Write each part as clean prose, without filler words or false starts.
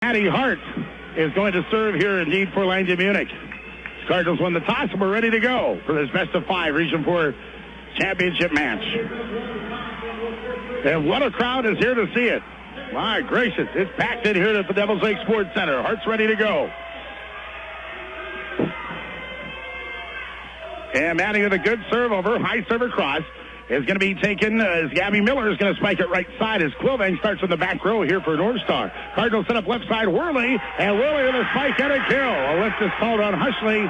Maddie Hart is going to serve here indeed for Langdon Munich. Cardinals won the toss and we're ready to go for this best of 5 Region 4 championship match. And what a crowd is here to see it. My gracious, it's packed in here at the Devils Lake Sports Center. Hart's ready to go. And Maddie with a good serve over, high serve across. Is going to be taken as Gabby Miller is going to spike it right side as Quilvang starts in the back row here for North Star. Cardinals set up left side, Worley, and Worley with a spike and a kill. A lift is called on Hushley,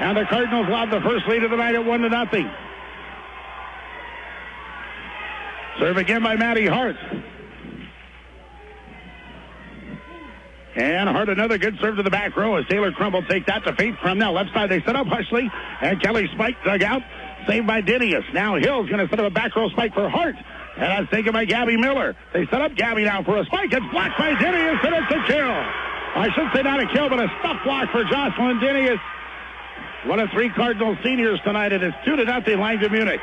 and the Cardinals will have the first lead of the night at 1-0. Serve again by Maddie Hart. And Hart another good serve to the back row as Taylor Crum will take that to Faith Crum. Now left side they set up Hushley, and Kelly spike dug out. Saved by Dinius. Now Hill's going to set up a back row spike for Hart. And that's taken by Gabby Miller. They set up Gabby now for a spike. It's blocked by Dinius, and it's a kill. I should say not a kill, but a stuff block for Jocelyn Dinius. One of 3 Cardinal seniors tonight. It is 2-0 Langdon Munich.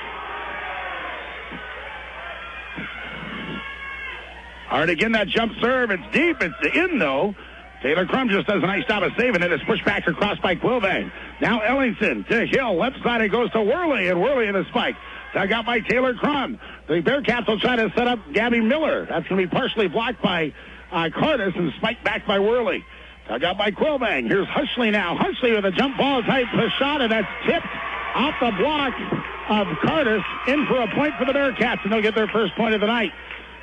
Hart again, that jump serve. It's deep. It's in, though. Taylor Crum just does a nice job of saving it. It's pushed back across by Quilvang. Now Ellington to Hill. Left side it goes to Worley, and Worley in the spike. Dug out by Taylor Crum. The Bearcats will try to set up Gabby Miller. That's going to be partially blocked by Cardis and spiked back by Worley. Dug out by Quilvang. Here's Hushley now. Hushley with a jump ball type shot, and that's tipped off the block of Cardis in for a point for the Bearcats, and they'll get their first point of the night.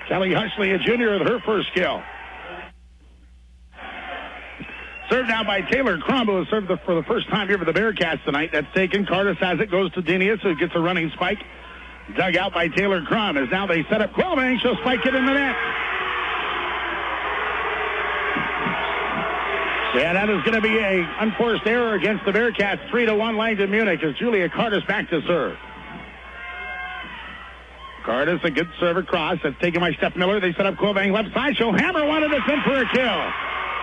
Kelly Hushley, a junior, with her first kill. Served now by Taylor Crum, who has served for the first time here for the Bearcats tonight. That's taken. Cardis has it, goes to Dinius, who gets a running spike. Dug out by Taylor Crum, as now they set up Quilvang. She'll spike it in the net. Yeah, that is going to be a unforced error against the Bearcats. 3-1 Langdon Munich as Julia Cardis back to serve. Cardis, a good serve across. That's taken by Steph Miller. They set up Quilvang left side. She'll hammer one, and it's in for a kill.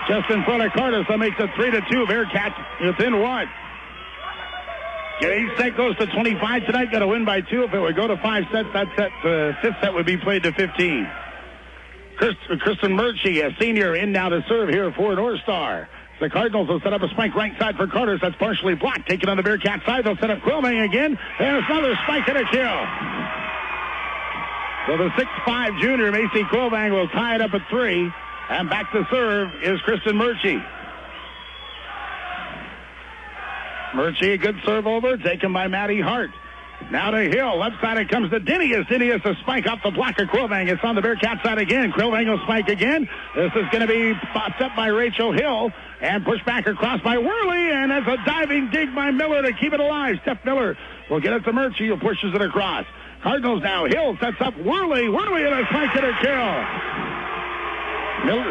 Just in front of Cardis, that makes it 3-2. Bearcats within 1. Each set goes to 25 tonight. Got to win by 2. If it would go to 5 sets, the 5th set would be played to 15. Kristen Murchie, a senior, in now to serve here for North Star. The Cardinals will set up a spike right side for Cardis. That's partially blocked. Taken on the Bearcat side. They'll set up Quilvang again. And it's another spike and a kill. So the 6'5 junior, Macy Quilvang, will tie it up at 3. And back to serve is Kristen Murchie. Murchie, a good serve over, taken by Maddie Hart. Now to Hill. Left side it comes to Dinius. Dinius a spike off the block of Quilvang. It's on the Bearcat side again. Quilvang will spike again. This is going to be popped up by Rachel Hill and pushed back across by Worley. And that's a diving dig by Miller to keep it alive. Steph Miller will get it to Murchie, who pushes it across. Cardinals now. Hill sets up Worley. Worley and a spike and a kill.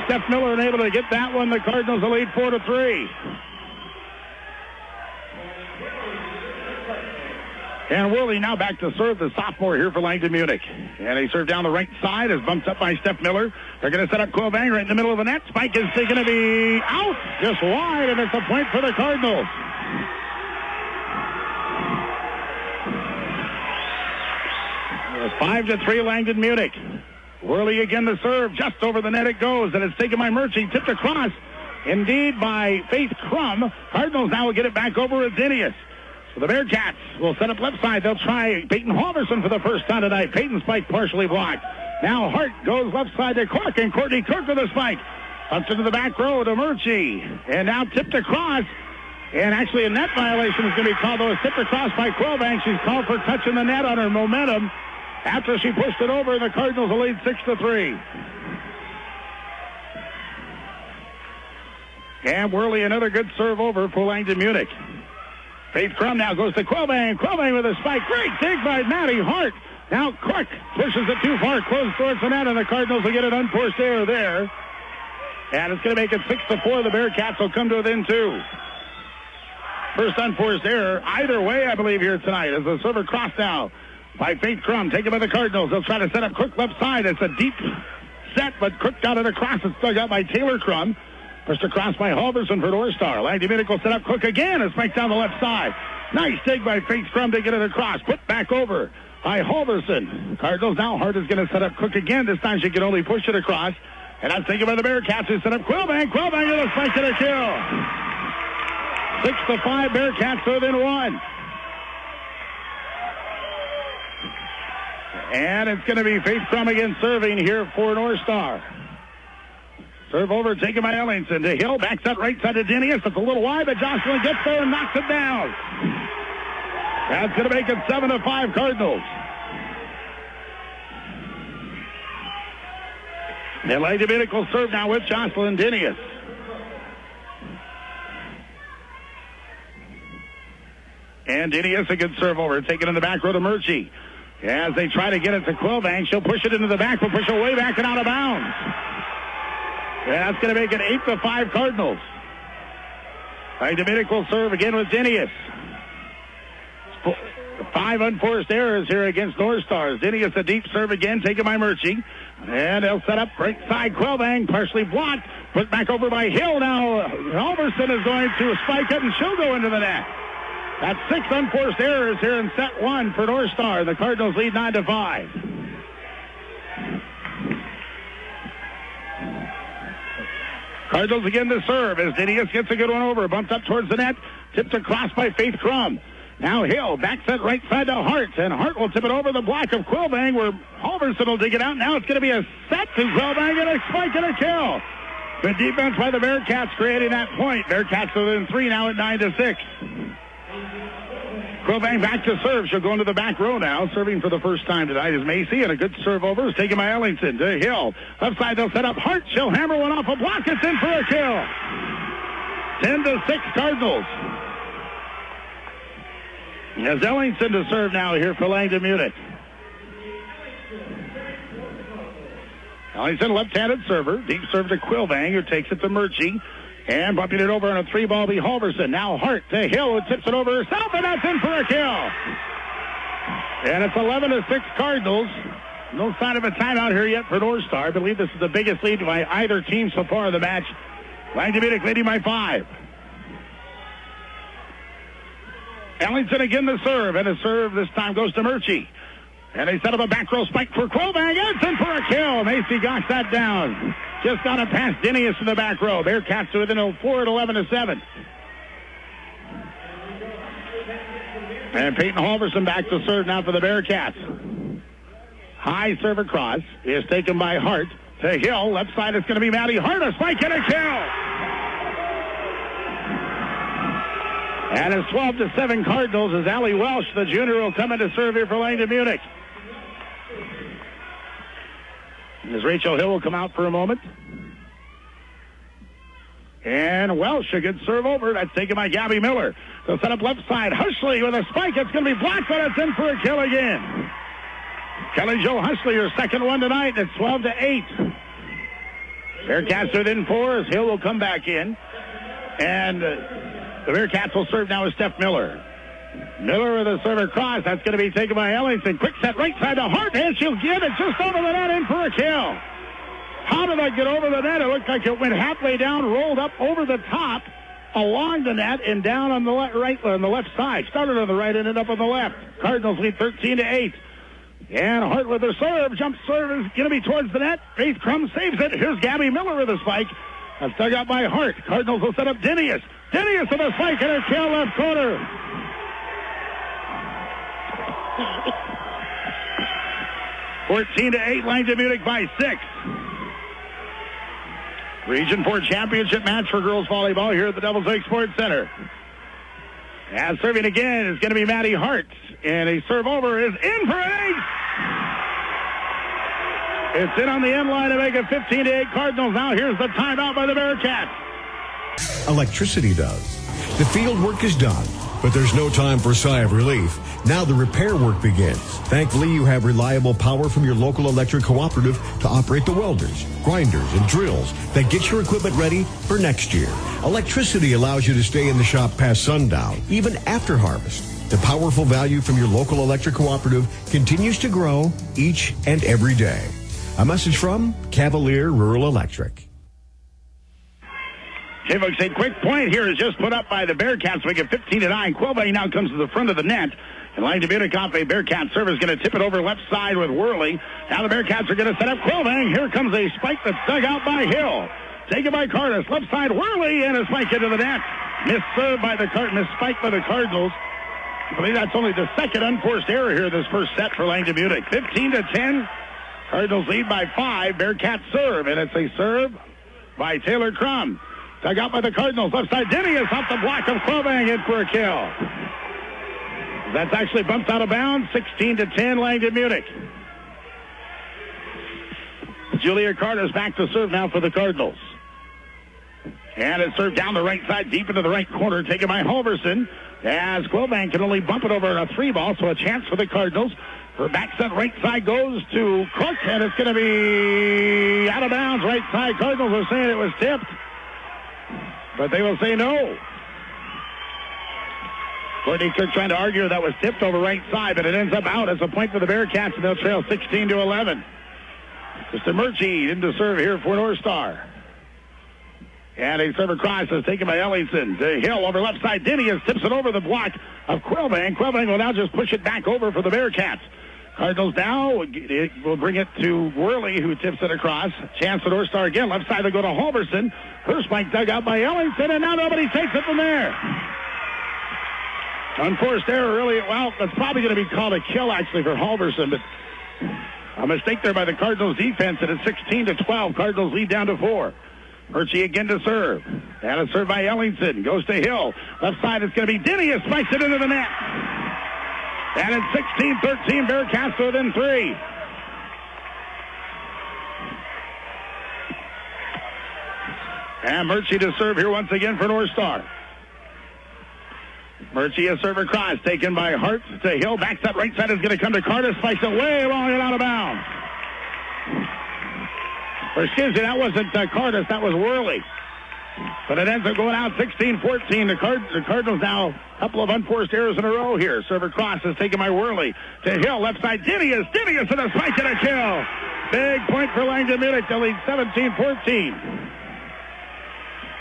Steph Miller unable to get that one. The Cardinals will lead 4-3. And Worley now back to serve, the sophomore here for Langdon Munich. And they serve down the right side as bumped up by Steph Miller. They're going to set up Quilvang right in the middle of the net. Spike is going to be out, just wide, and it's a point for the Cardinals. It's 5-3 Langdon Munich. Worley again to serve. Just over the net it goes, and it's taken by Murchie. Tipped across, indeed, by Faith Crum. Cardinals now will get it back over with Dinius. So the Bearcats will set up left side. They'll try Peyton Halverson for the first time tonight. Peyton spike partially blocked. Now Hart goes left side to Cork, and Courtney Cook with a spike. Up into the back row to Murchie. And now tipped across. And actually a net violation is going to be called, though. It's tipped across by Quilvang. She's called for touching the net on her momentum. After she pushed it over, the Cardinals will lead 6-3. And Worley, another good serve over for Langdon Munich. Faith Crum now goes to Quilvang. Quilvang with a spike. Great dig by Maddie Hart. Now Cook pushes it too far, close towards the net, and the Cardinals will get an unforced error there. And it's going to make it 6-4. The Bearcats will come to within 2. First unforced error, either way, I believe, here tonight. As the server cross now by Faith Crum, taken by the Cardinals. They'll try to set up Cook left side. It's a deep set, but Cook got it across. It's dug out by Taylor Crum. Pushed across by Halverson for North Star. Langdon Munich will set up Cook again. A spike down the left side. Nice dig by Faith Crum to get it across. Put back over by Halverson. Cardinals now. Hart is going to set up Cook again. This time she can only push it across. And that's taken by the Bearcats who set up Quillbank. Quillbank with a spike and a kill. 6-5, Bearcats within one. And it's going to be Faith Crum again serving here for North Star. Serve over, taken by Ellingson to Hill. Backs that right side to Dinius. It's a little wide, but Jocelyn gets there and knocks it down. That's going to make it 7-5 Cardinals. And Langdon Munich will serve now with Jocelyn Dinius. And Dinius a good serve over. Taken in the back row to Murchie. As they try to get it to Quillbank, she'll push it into the back. Will push it way back and out of bounds. And that's going to make it 8-5 Cardinals. Langdon Munich will serve again with Dinius. 5 unforced errors here against North Stars. Dinius a deep serve again, taken by Murchie. And they'll set up right side. Quillbank partially blocked. Put back over by Hill. Now Halverson is going to spike it, and she'll go into the net. That's 6 unforced errors here in set 1 for North Star. The Cardinals lead 9-5. Cardinals again to serve as Dinius gets a good one over. Bumped up towards the net. Tipped across by Faith Crum. Now Hill backs that right side to Hart. And Hart will tip it over the block of Quillbank where Halverson will dig it out. Now it's going to be a set to Quillbank and a spike and a kill. Good defense by the Bearcats creating that point. Bearcats are within 3 now at 9-6. Quillbank back to serve. She'll go into the back row now. Serving for the first time tonight is Macy, and a good serve over is taken by Ellington to Hill. Left side they'll set up Hart. She'll hammer one off a block. It's in for a kill. 10-6 Cardinals. As Ellington to serve now here for Langdon Munich. Ellington left-handed server. Deep serve to Quillbank, who takes it to Murchie. And bumping it over on a 3-ball be Halverson. Now Hart to Hill, who tips it over herself, and that's in for a kill. And it's 11-6 Cardinals. No sign of a timeout here yet for North Star. I believe this is the biggest lead by either team so far in the match. Langdon Munich leading by 5. Ellington again to serve, and a serve this time goes to Murchie. And they set up a back row spike for Quillbank. It's in for a kill. Macy got that down. Just got it past Dinius in the back row. Bearcats are within 4 at 11-7. And Peyton Halverson back to serve now for the Bearcats. High serve across is taken by Hart to Hill. Left side it's going to be Maddie Hart. A spike and a kill. And it's 12-7 Cardinals as Allie Welsh, the junior, will come in to serve here for Langdon Munich. As Rachel Hill will come out for a moment. And Welsh, a good serve over. That's taken by Gabby Miller. They'll set up left side. Hushley with a spike. It's going to be blocked, but it's in for a kill again. Kelly Jo Hushley, her second one tonight. It's 12-8. Bearcats are within 4 as Hill will come back in. And the Bearcats will serve now with Steph Miller. Miller with a serve across. That's going to be taken by Ellington. Quick set right side to Hart, and she'll get it just over the net in for a kill. How did that get over the net? It looked like it went halfway down, rolled up over the top, along the net, and down on the on the left side. Started on the right, ended up on the left. Cardinals lead 13-8. And Hart with a serve. Jump serve is going to be towards the net. Faith Crum saves it. Here's Gabby Miller with a spike. That's dug out by Hart. Cardinals will set up Dinius. Dinius with a spike and a kill left corner. $14 to 8, Langdon Munich by 6. Region 4 championship match for girls volleyball here at the Devils Lake Sports Center. And serving again is going to be Maddie Hart. And a serve over is in for an ace. It's in on the end line to make it 15 to 8 Cardinals. Now here's the timeout by the Bearcats. Electricity does. The field work is done, but there's no time for a sigh of relief. Now the repair work begins. Thankfully, you have reliable power from your local electric cooperative to operate the welders, grinders, and drills that get your equipment ready for next year. Electricity allows you to stay in the shop past sundown, even after harvest. The powerful value from your local electric cooperative continues to grow each and every day. A message from Cavalier Rural Electric. Hey, folks, a quick point here is just put up by the Bearcats. We get 15 to 9. Quillbank now comes to the front of the net. And Langdon Munich off a Bearcat serve is going to tip it over left side with Worley. Now the Bearcats are going to set up Quillvang. Here comes a spike that's dug out by Hill. Taken by Cardis. Left side Worley and a spike into the net. Missed serve by the missed spike by the Cardinals. I believe that's only the second unforced error here this first set for Langdon Munich. 15-10. Cardinals lead by 5. Bearcats serve, and it's a serve by Taylor Crum. Dug out by the Cardinals. Left side, Dinius off the block of Quillvang in for a kill. That's actually bumped out of bounds. 16-10, Langdon Munich. Julia Carter's back to serve now for the Cardinals. And it's served down the right side, deep into the right corner, taken by Halverson. As Quillvang can only bump it over a 3-ball, so a chance for the Cardinals. Her back set right side goes to Cook, and it's going to be out of bounds. Right side, Cardinals are saying it was tipped, but they will say no. Courtney Cook trying to argue that was tipped over right side, but it ends up out as a point for the Bearcats, and they'll trail 16-11. Mr. Murchie into serve here for North Star. And a serve across is taken by Ellingson. To Hill over left side. Dinius tips it over the block of Quillvang. Quillvang will now just push it back over for the Bearcats. Cardinals now will bring it to Worley, who tips it across. Chance for North Star again. Left side will go to Halverson. Her spike dug out by Ellingson, and now nobody takes it from there. Unforced error, really. Well, that's probably going to be called a kill, actually, for Halverson, but a mistake there by the Cardinals defense, and it's 16-12. Cardinals lead down to 4. Murchie again to serve. And a serve by Ellingson. Goes to Hill. Left side, it's going to be Dinius. Spikes it into the net. And it's 16-13. Bearcats within 3. And Murchie to serve here once again for North Star. Murchie a serve across. Taken by Hart to Hill. Backs up right side is going to come to Carter. Spikes it way long and out of bounds. Or excuse me, that wasn't Cardis, that was Worley. But it ends up going out 16-14. The Cardinals now a couple of unforced errors in a row here. Serve across is taken by Worley. To Hill, left side, Dinius and a spike and a kill. Big point for Langdon Munich to lead 17-14.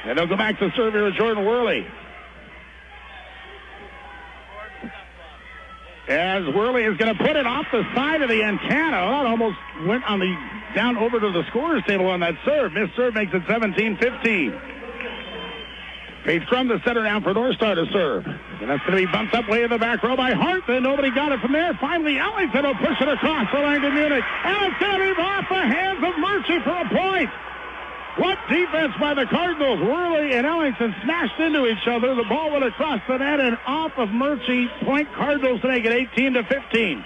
And they'll go back to serve here with Jordan Worley. As Worley is going to put it off the side of the antenna. That almost went on the down over to the scorer's table on that serve. Missed serve makes it 17-15. Faith Crum, the center down for North Star to serve. And that's going to be bumped up way in the back row by Hart. Then nobody got it from there. Finally, Ellington will push it across for Langdon Munich. And it's going to be off the hands of Murchie for a point. What defense by the Cardinals. Worley and Ellington smashed into each other. The ball went across the net and off of Murchie. Point Cardinals to make it 18-15.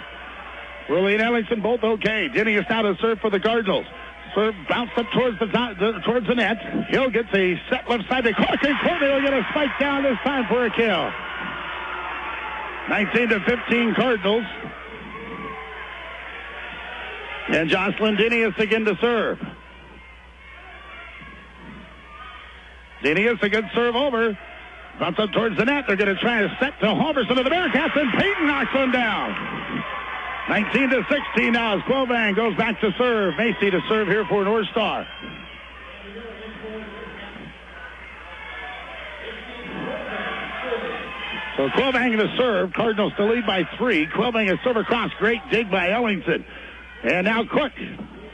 Worley and Ellington both okay. Dinius now to serve for the Cardinals. Serve bounced up towards the net. Hill gets a set left side to Clark, and Courtney will get a spike down this time for a kill. 19-15 Cardinals. And Jocelyn Dinius again to serve. Dinius, a good serve over. Bounce up towards the net. They're going to try to set to Halverson of the Bearcats, and Payton knocks one down. 19-16 now as Quillvang goes back to serve. Macy to serve here for North Star. So Quillvang to serve. Cardinals to lead by 3. Quillvang a serve across. Great dig by Ellington. And now Cook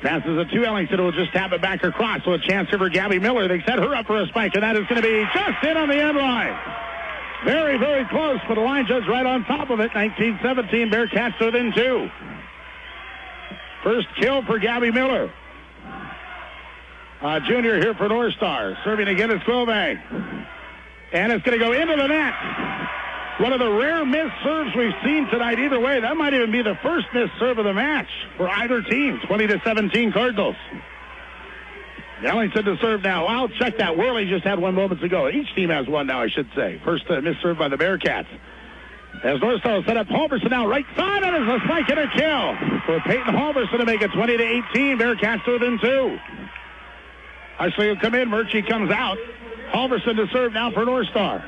passes it to Ellington, who will just tap it back across. So a chance here for Gabby Miller. They set her up for a spike, and that is going to be just in on the end line. Very, very close, but the line judge right on top of it. 19-17, Bearcats within 2. First kill for Gabby Miller. Junior here for North Star. Serving again is Quillvang. And it's going to go into the net. One of the rare missed serves we've seen tonight either way. That might even be the first missed serve of the match for either team. 20-17 Cardinals. Ellington to serve now. I'll check that. Worley just had one moments ago. Each team has one now, I should say. First missed serve by the Bearcats. As North Star set up Halverson now right side, and it's a spike and a kill for Peyton Halverson to make it 20-18. Bearcats within 2. Ashley will come in. Murchie comes out. Halverson to serve now for North Star.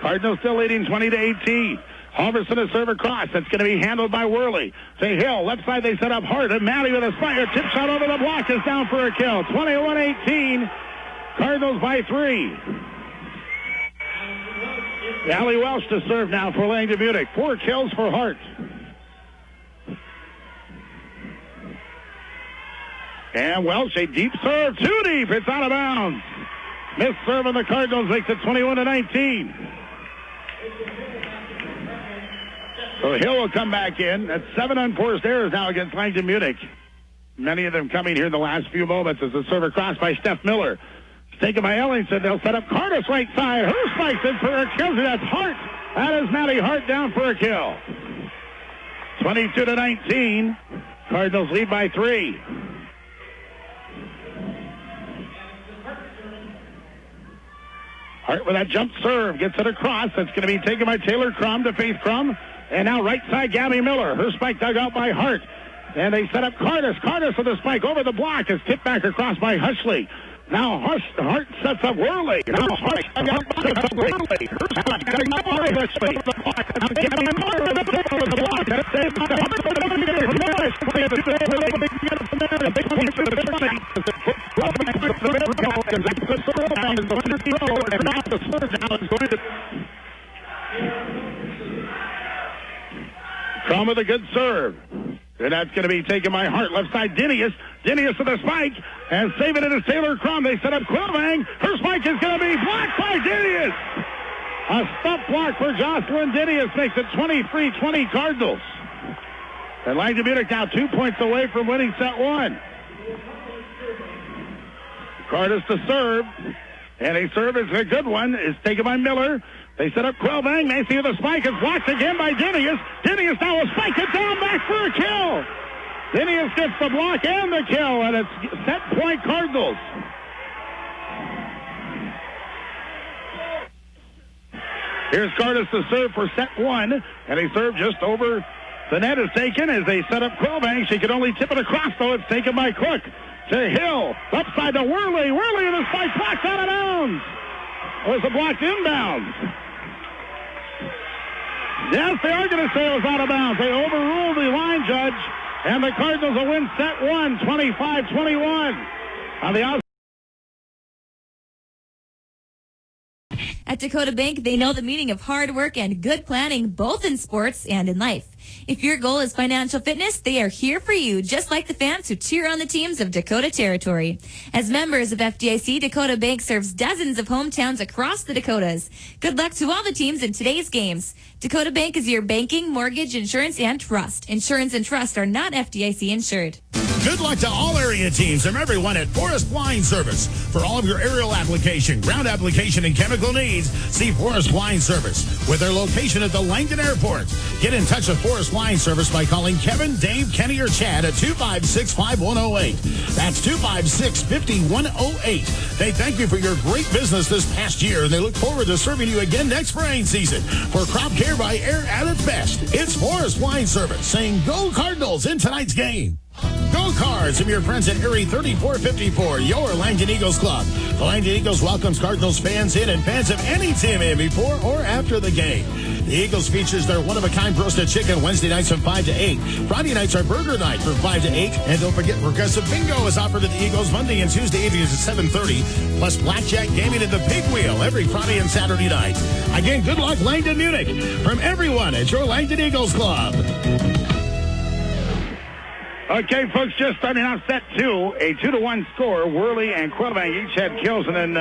Cardinals still leading 20-18. Halverson to serve across. That's going to be handled by Worley. To Hill. Left side they set up Hart. And Maddie with a fire. Tip shot over the block is down for a kill. 21-18. Cardinals by 3. Allie Welsh to serve now for Langdon Munich. 4 kills for Hart. And Welsh, a deep serve, too deep. It's out of bounds. Missed serve on the Cardinals makes it 21-19. So Hill will come back in. That's 7 unforced errors now against Langdon Munich. Many of them coming here in the last few moments as the serve across by Steph Miller. It's taken by Ellingson. They'll set up Curtis right side. Her spikes in for a kill. That's Hart. That is Maddie Hart down for a kill. 22-19. Cardinals lead by 3. Hart with that jump serve. Gets it across. That's going to be taken by Taylor Crum to Faith Crum. And now right side, Gabby Miller. Her spike dug out by Hart. And they set up Cardis. Cardis with the spike over the block. Is tipped back across by Hushley. Now Hart sets up Worley. Now Hart sets up Worley. Her spike dug out by Hushley. Gabby Miller with the tip over the block. That's saved by Hart. Crum with a good serve. And that's going to be taken by Hart. Left side, Dinius. Dinius with a spike. And saving it is Taylor Crum. They set up Quilvang. Her spike is going to be blocked by Dinius. A stop block for Jocelyn Dinius makes it 23-20 Cardinals. And Langdon Munich now 2 points away from winning set 1. Cardis to serve. And a serve is a good one. It's taken by Miller. They set up Quilvang. Macy with a spike. It's blocked again by Dinius. Dinius now will spike it down back for a kill. Dinius gets the block and the kill, and it's set point Cardinals. Here's Cardis to serve for set 1, and he served just over the net is taken as they set up Quilvang. She could only tip it across, though. It's taken by Cook to Hill. Upside to Worley. Worley with a spike blocked out of bounds. Was a blocked inbounds. Yes, they are going to say it was out of bounds. They overruled the line judge, and the Cardinals will win set 1, 25-21. On the outside. At Dakota Bank, they know the meaning of hard work and good planning, both in sports and in life. If your goal is financial fitness, they are here for you, just like the fans who cheer on the teams of Dakota Territory. As members of FDIC, Dakota Bank serves dozens of hometowns across the Dakotas. Good luck to all the teams in today's games. Dakota Bank is your banking, mortgage, insurance, and trust. Insurance and trust are not FDIC insured. Good luck to all area teams from everyone at Forest Wine Service. For all of your aerial application, ground application, and chemical needs, see Forest Wine Service with their location at the Langdon Airport. Get in touch with Forest Wine Service by calling Kevin, Dave, Kenny, or Chad at 256-5108. That's 256-5108. They thank you for your great business this past year, and they look forward to serving you again next spraying season. For crop care by Air at its best, it's Forest Wine Service saying go Cardinals in tonight's game. Go Cards from your friends at Erie 3454, your Langdon Eagles club. The Langdon Eagles welcomes Cardinals fans in and fans of any team in before or after the game. The Eagles features their one-of-a-kind roasted chicken Wednesday nights from 5 to 8. Friday nights are burger night from 5 to 8. And don't forget, Progressive Bingo is offered at the Eagles Monday and Tuesday evenings at 7:30. Plus blackjack gaming at the Pig Wheel every Friday and Saturday night. Again, good luck, Langdon Munich. From everyone at your Langdon Eagles club. Okay, folks, just starting out set 2, a 2-1 score. Worley and Quilvang each had kills, and then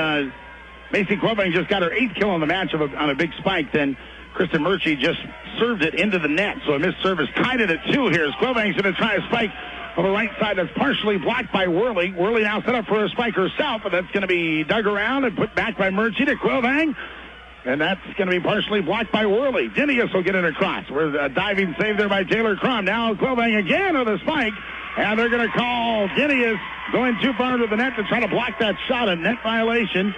Macy Quilvang just got her 8th kill on the match on a big spike. Then Kristen Murchie just served it into the net, so a missed service tied it at 2 here. As Quilvang's going to try a spike on the right side that's partially blocked by Worley. Worley now set up for a spike herself, but that's going to be dug around and put back by Murchie to Quilvang. And that's going to be partially blocked by Worley. Dinius will get it across. We're a diving save there by Taylor Crum. Now Quilvang again with a spike. And they're going to call Dinius going too far into the net to try to block that shot. A net violation.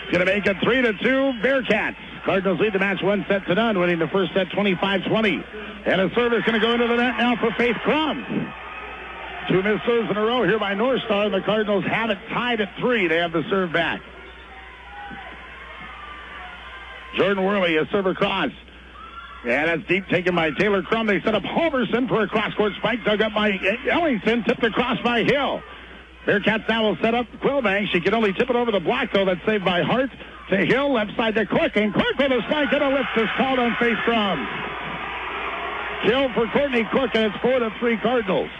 It's going to make it 3-2 Bearcats. Cardinals lead the match 1-0, winning the first set 25-20. And a serve is going to go into the net now for Faith Crum. 2 missed serves in a row here by North Star. And the Cardinals have it tied at 3. They have the serve back. Jordan Worley, a serve across. And that's deep taken by Taylor Crum. They set up Halverson for a cross-court spike, dug up by Ellingson, tipped across by Hill. Bearcats now will set up Quilvang. She can only tip it over the block, though. That's saved by Hart. to Hill, left side to Quick, and Quick with a spike and a lift is called on face from. Kill for Courtney Quick, and it's 4-3 Cardinals.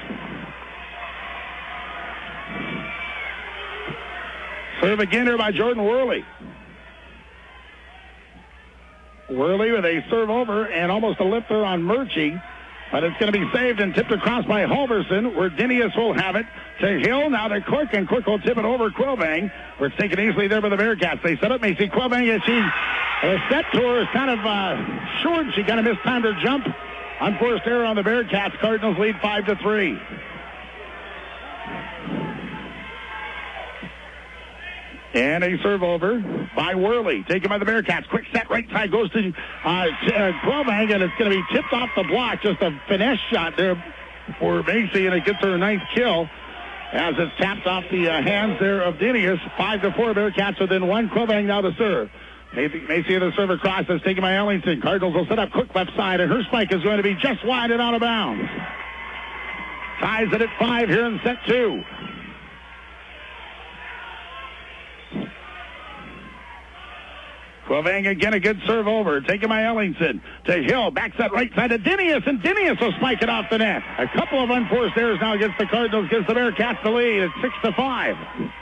Serve again here by Jordan Worley. Worley with a serve over and almost a lift there on Murchie. But it's going to be saved and tipped across by Halverson, where Dinius will have it to Hill, now to Quick, and Quick will tip it over Quillbang, where it's taken easily there by the Bearcats. They set up Macy Quillbang, and her set to her is kind of short. She kind of mistimed her jump. Unforced error on the Bearcats. Cardinals lead 5-3. And a serve over by Worley, taken by the Bearcats. Quick set, right side, goes to Quillbang, and it's going to be tipped off the block. Just a finesse shot there for Macy, and it gets her a nice kill as it's tapped off the hands there of Dinius. 5-4, Bearcats within one. Quillbang now to serve. Macy the serve across, that's taken by Ellington. Cardinals will set up Cook left side, and her spike is going to be just wide and out of bounds. Ties it at 5 here in set 2. Quillbang again, a good serve over, taken by Ellington to Hill, backs that right side to Dinius, and Dinius will spike it off the net. A couple of unforced errors now against the Cardinals, gives the Bearcats the lead at 6-5.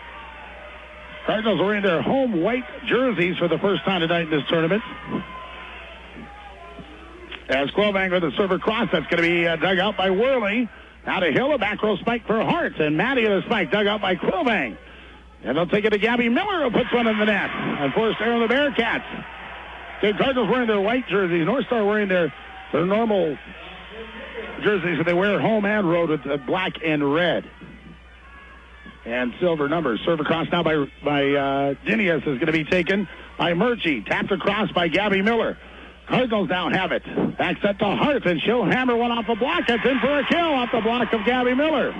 Cardinals wearing their home white jerseys for the first time tonight in this tournament. As Quillbang with the serve across, that's going to be dug out by Worley. Now to Hill, a back row spike for Hart, and Maddie with a spike dug out by Quillbang. And they'll take it to Gabby Miller, who puts one in the net. Unforced error on the Bearcats. The Cardinals wearing their white jerseys. North Star wearing their normal jerseys, so they wear home and road with black and red and silver numbers. Serve across now by Dinius is going to be taken by Murchie. Tapped across by Gabby Miller. Cardinals now have it. Back set to Hart, and she'll hammer one off the block. That's in for a kill off the block of Gabby Miller.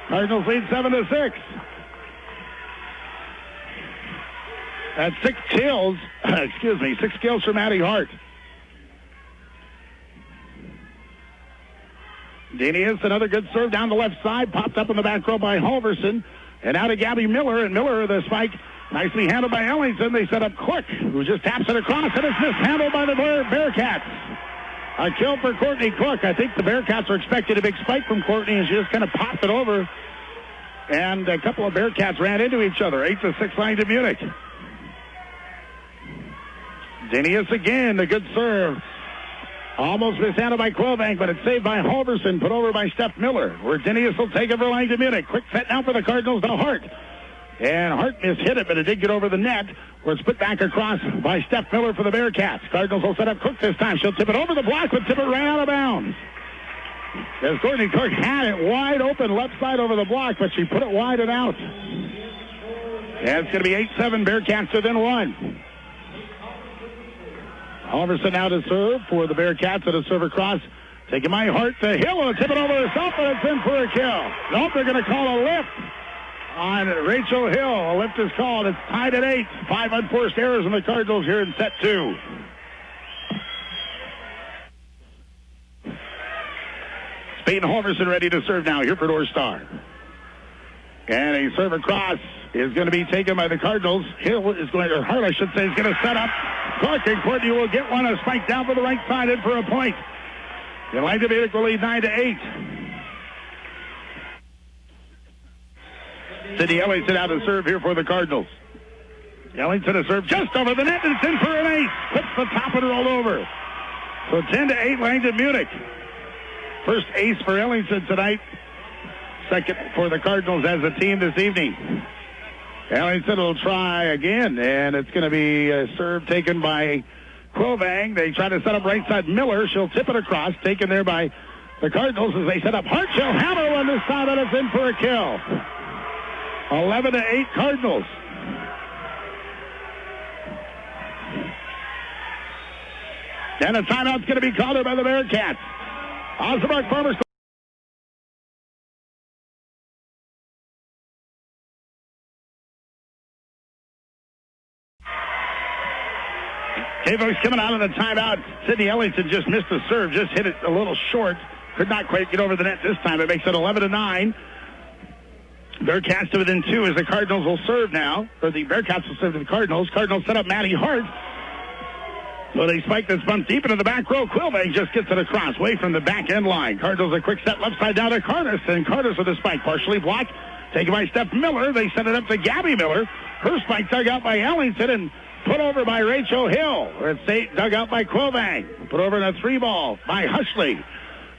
Cardinals lead 7-6. That's 6 kills. 6 kills for Maddie Hart. Dinius, another good serve down the left side. Popped up in the back row by Halverson. And out of Gabby Miller. And Miller, the spike, nicely handled by Ellington. They set up Quick, who just taps it across, and it's mishandled by the Bearcats. A kill for Courtney Cook. I think the Bearcats are expecting a big spike from Courtney, and she just kind of popped it over. And a couple of Bearcats ran into each other. 8-6 Langdon Munich. Dinius again, the good serve. Almost mishandled by Quillbang, but it's saved by Halverson, put over by Steph Miller, where Dinius will take it for Langdon Munich. Quick set now for the Cardinals to Hart. And Hart mishit it, but it did get over the net, where it's put back across by Steph Miller for the Bearcats. Cardinals will set up Cook this time. She'll tip it over the block, but tip it right out of bounds. As Courtney Cook had it wide open left side over the block, but she put it wide and out. And it's going to be 8-7, Bearcats within one. Halverson now to serve for the Bearcats at a serve across. Taking my Hart to Hill and tip it over herself, and it's in for a kill. Nope, they're going to call a lift on Rachel Hill. A lift is called. It's tied at 8. 5 unforced errors in the Cardinals here in set 2. Spade and Halverson ready to serve now here for North Star. And a serve across is going to be taken by the Cardinals. Hill is going to, or Hart, I should say, is going to set up Cook, and Courtney will get one. A spike down for the right side in for a point. The Langdon Munich will lead 9-8. Sydney Ellington out to serve here for the Cardinals. Ellington to serve just over the net, and it's in for an ace. Puts the top and rolled over. So 10-8 Langdon Munich. First ace for Ellington tonight. Second for the Cardinals as a team this evening. Ellington will try again, and it's going to be a serve taken by Quillbang. They try to set up right side Miller. She'll tip it across, taken there by the Cardinals as they set up Hart. She'll hammer one this time, and it's in for a kill. 11-8 Cardinals. And a timeout's going to be called by the Bearcats. Osborne Farmers. K-Folks coming out of the timeout. Sydney Ellington just missed the serve, just hit it a little short. Could not quite get over the net this time. It makes it 11-9. Bearcats to within 2 as the Cardinals will serve now. Or the Bearcats will serve to the Cardinals. Cardinals set up Matty Hart. So they spike this bunt deep into the back row. Quillbank just gets it across, away from the back end line. Cardinals a quick set left side down to Cardis, and Cardis with a spike, partially blocked. Taken by Steph Miller. They set it up to Gabby Miller. Her spike dug out by Ellington and put over by Rachel Hill. It's dug out by Quillbank. Put over in a 3-ball by Hushley.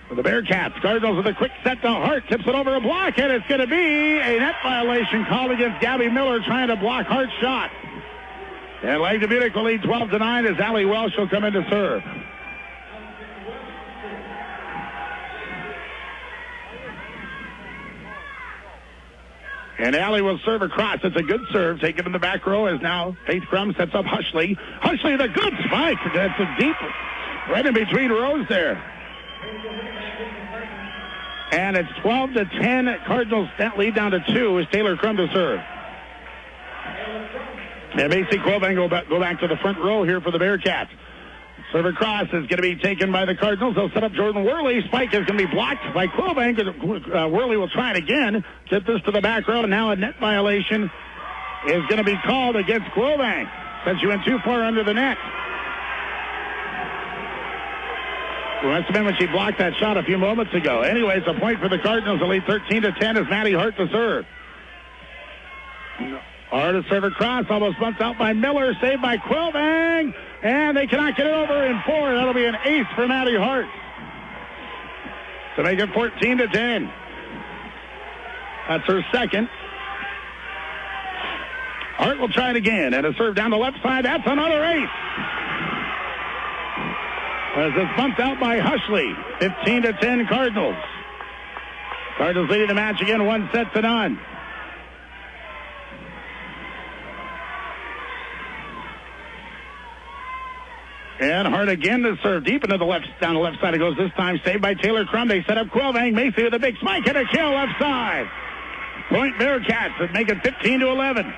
For the Bearcats, Cardinals with a quick set to Hart. Tips it over a block, and it's going to be a net violation called against Gabby Miller trying to block Hart's shot. And Langdon Munich will lead 12-9 as Allie Welsh will come in to serve. And Allie will serve across. It's a good serve. Taken in the back row as now Faith Crum sets up Hushley. Hushley, the good spike. That's a deep, right in between rows there. And it's 12-10. Cardinals lead down to 2 as Taylor Crum to serve. And Macy Quillbank go back to the front row here for the Bearcats. Serve across is going to be taken by the Cardinals. They'll set up Jordan Worley. Spike is going to be blocked by Quillbank. Worley will try it again. Get this to the back row. And now a net violation is going to be called against Quillbank since you went too far under the net. Well, must have been when she blocked that shot a few moments ago. Anyways, a point for the Cardinals. They lead 13-10 as Matty Hart to serve. Hart to serve across. Almost bunts out by Miller. Saved by Quillbank. And they cannot get it over in 4. That'll be an ace for Matty Hart to make it 14-10. That's her second. Hart will try it again. And a serve down the left side. That's another ace. As it's bumped out by Hushley. 15-10 Cardinals. Cardinals leading the match again, 1-0. And Hart again to serve deep into the left, down the left side it goes this time. Saved by Taylor Crum. They set up Quillbank. Macy with a big spike and a kill left side. Point Bearcats that make it 15-11.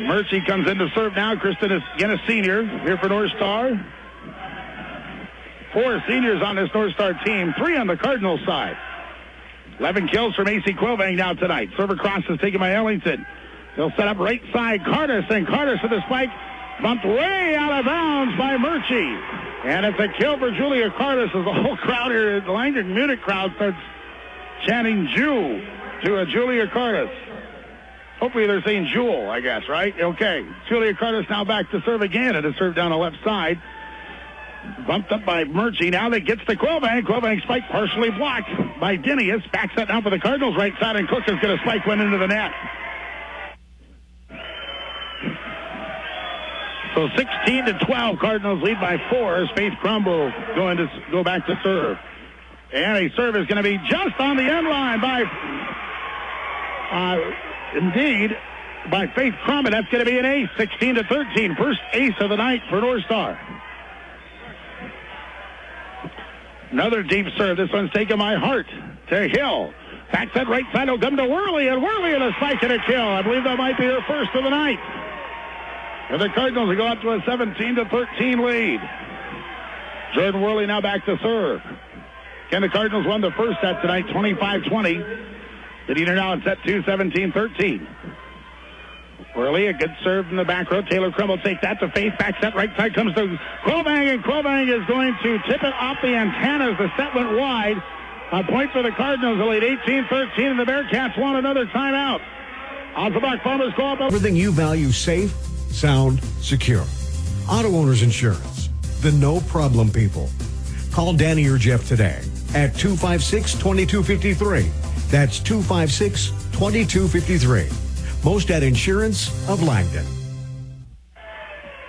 Mercy comes in to serve now. Kristen is again a senior here for North Star. 4 seniors on this North Star team. 3 on the Cardinals side. 11 kills for Macy Quillbank now tonight. Serve across is taken by Ellington. They'll set up right side Cardis, and Cardis with a spike. Bumped way out of bounds by Murchie. And it's a kill for Julia Cardis as the whole crowd here, the Langdon Munich crowd, starts chanting Jew to Julia Cardis. Hopefully they're saying Jewel, I guess, right? Okay. Julia Cardis now back to serve again, and a serve down the left side. Bumped up by Murchie. Now that gets to Quillbank. Quillbank spike partially blocked by Dinius. Backs that down for the Cardinals right side, and Cook is going to spike one into the net. So 16-12, Cardinals lead by 4 as Faith Crumble going to go back to serve. And a serve is going to be just on the end line by, by Faith Crumble. That's going to be an ace, 16-13. First ace of the night for North Star. Another deep serve. This one's taken by Hart to Hill. Back set right side will come to Worley, and Worley in a spike and a kill. I believe that might be her first of the night. And the Cardinals will go up to a 17-13 lead. Jordan Worley now back to serve. Again, the Cardinals won the first set tonight, 25-20. Leading her now in set 2, 17-13. Worley, a good serve in the back row. Taylor Crum will take that to Faith. Back set right side comes to Quillbank, and Quillbank is going to tip it off the antennas. The set went wide. A point for the Cardinals. They lead 18-13, and the Bearcats want another timeout. Osselbach Bombers go up. Everything you value safe, sound, secure. Auto Owners Insurance, the no-problem people. Call Danny or Jeff today at 256-2253. That's 256-2253. Mostad Insurance of Langdon.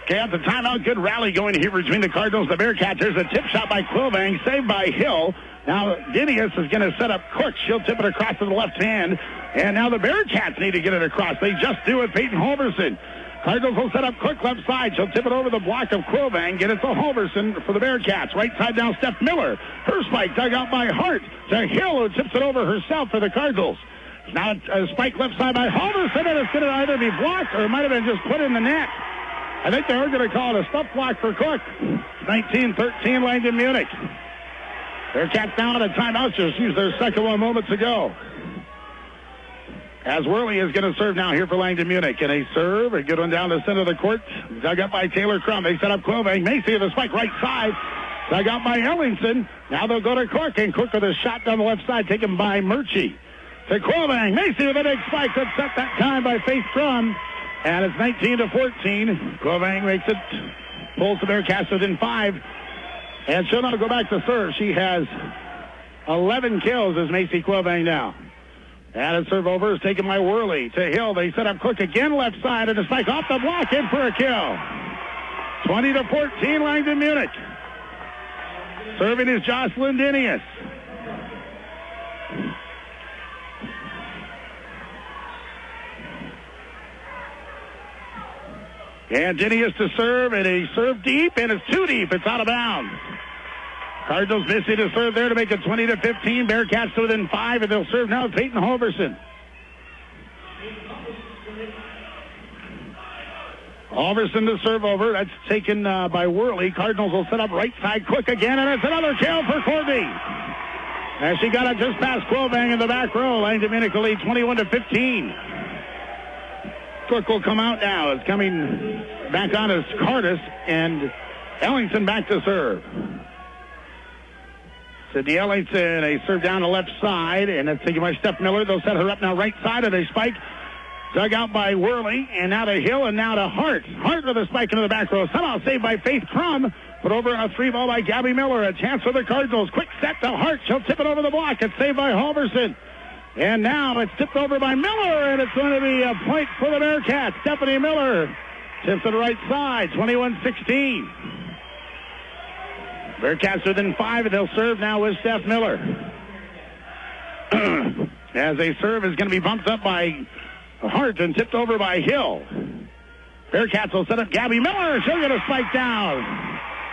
Okay, at the timeout, good rally going here between the Cardinals and the Bearcats. There's a tip shot by Quillbank, saved by Hill. Now, Dinius is going to set up Cook. She'll tip it across to the left hand. And now the Bearcats need to get it across. They just do it, Peyton Holverson. Cardinals will set up Cook left side. She'll tip it over the block of Quillbank. Get it to Holverson for the Bearcats. Right side down, Steph Miller. Her spike dug out by Hart to Hill, who tips it over herself for the Cardinals. Now a spike left side by Holverson, and it's going to either be blocked or it might have been just put in the net. I think they were going to call it a stuff block for Cook. 19-13 Langdon Munich. Bearcats down on a timeout. Just used their second one moments ago. As Worley is going to serve now here for Langdon Munich. And a serve, a good one down the center of the court. Dug up by Taylor Crum. They set up Quilvang. Macy with a spike right side. Dug up by Ellingson. Now they'll go to Cork. And Cork with a shot down the left side taken by Murchie. To Quilvang. Macy with a big spike. That's set that time by Faith Crum. And it's 19-14. Quilvang makes it. Pulls the Bearcats within 5. And she'll now go back to serve. She has 11 kills as Macy Quilvang now. And a serve over is taken by Worley to Hill. They set up Cook again left side and a spike off the block in for a kill. 20-14 Langdon Munich. Serving is Jocelyn Dinius. And Dinius to serve, and a serve deep, and it's too deep. It's out of bounds. Cardinals missing a serve there to make it 20-15. Bearcats to within 5, and they'll serve now Peyton Halverson. Halverson to serve over. That's taken by Worley. Cardinals will set up right side quick again, and it's another kill for Courtney. As she got it just past Quilvang in the back row. Langdon Munich will lead 21-15. Cook will come out now. It's coming back on as Cardis, and Ellingson back to serve. Sydney Ellingson, a serve down the left side, and that's taken by Steph Miller. They'll set her up now right side of the spike. Dug out by Worley, and now to Hill, and now to Hart. Hart with a spike into the back row. Somehow saved by Faith Crum, but over a 3-ball by Gabby Miller. A chance for the Cardinals. Quick set to Hart. She'll tip it over the block. It's saved by Halverson. And now it's tipped over by Miller, and it's going to be a point for the Bearcats. Stephanie Miller tips to the right side, 21-16. Bearcats within 5, and they'll serve now with Steph Miller. As a serve is going to be bumped up by Hart and tipped over by Hill. Bearcats will set up Gabby Miller. She'll get a spike down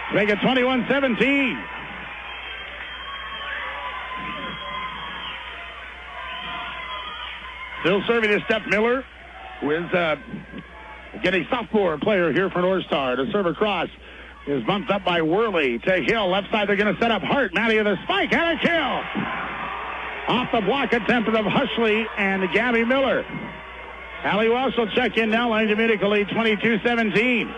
to make it 21-17. Still serving is Steph Miller, who is again a sophomore player here for North Star. To serve across is bumped up by Worley to Hill. Left side, they're going to set up Hart. Maddie with a spike and a kill. Off the block attempt of Hushley and Gabby Miller. Allie Welsh will check in now. Langdon Munich will lead 22-17.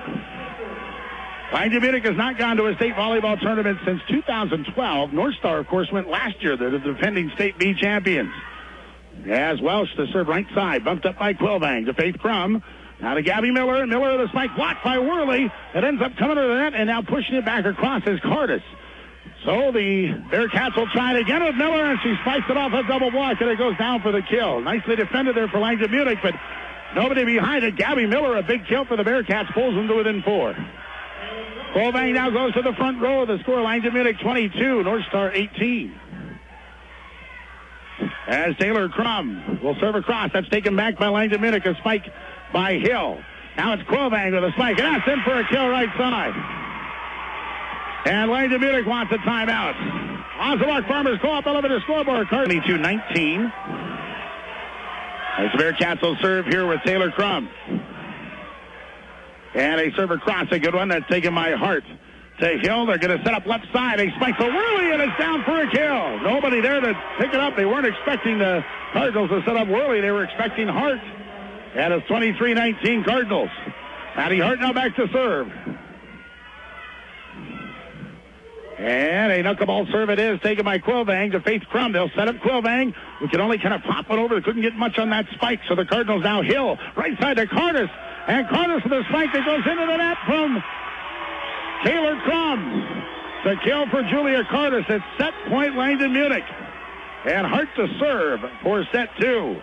Langdon Munich has not gone to a state volleyball tournament since 2012. North Star, of course, went last year. They're the defending state B champions. As Welsh to serve right side. Bumped up by Quilvang to Faith Crum. Now to Gabby Miller. Miller with a spike blocked by Worley. It ends up coming to the net and now pushing it back across is Cardis. So the Bearcats will try it again with Miller, and she spikes it off a double block, and it goes down for the kill. Nicely defended there for Langdon Munich, but nobody behind it. Gabby Miller, a big kill for the Bearcats, pulls them to within 4. Quilvang now goes to the front row. The score, Langdon Munich 22, North Star 18. As Taylor Crum will serve across. That's taken back by Langdon Munich. A spike by Hill. Now it's Quilvang with a spike. And that's in for a kill right side. And Langdon Munich wants a timeout. Osawak Farmers Co-op elevator scoreboard. 22-19. As the Bearcats will serve here with Taylor Crum. And a serve across. A good one. That's taken by Hart. To Hill, they're going to set up left side. A spike for Worley, and it's down for a kill. Nobody there to pick it up. They weren't expecting the Cardinals to set up Worley. They were expecting Hart. And it's 23-19 Cardinals. Maddie Hart now back to serve. And a knuckleball serve it is, taken by Quilvang to Faith Crum. They'll set up Quilvang, who can only kind of pop it over. They couldn't get much on that spike, so the Cardinals now Hill. Right side to Cardis. And Cardis with a spike that goes into the net from Taylor Crum. The kill for Julia Cardis at set point Langdon Munich. And Hart to serve for set 2.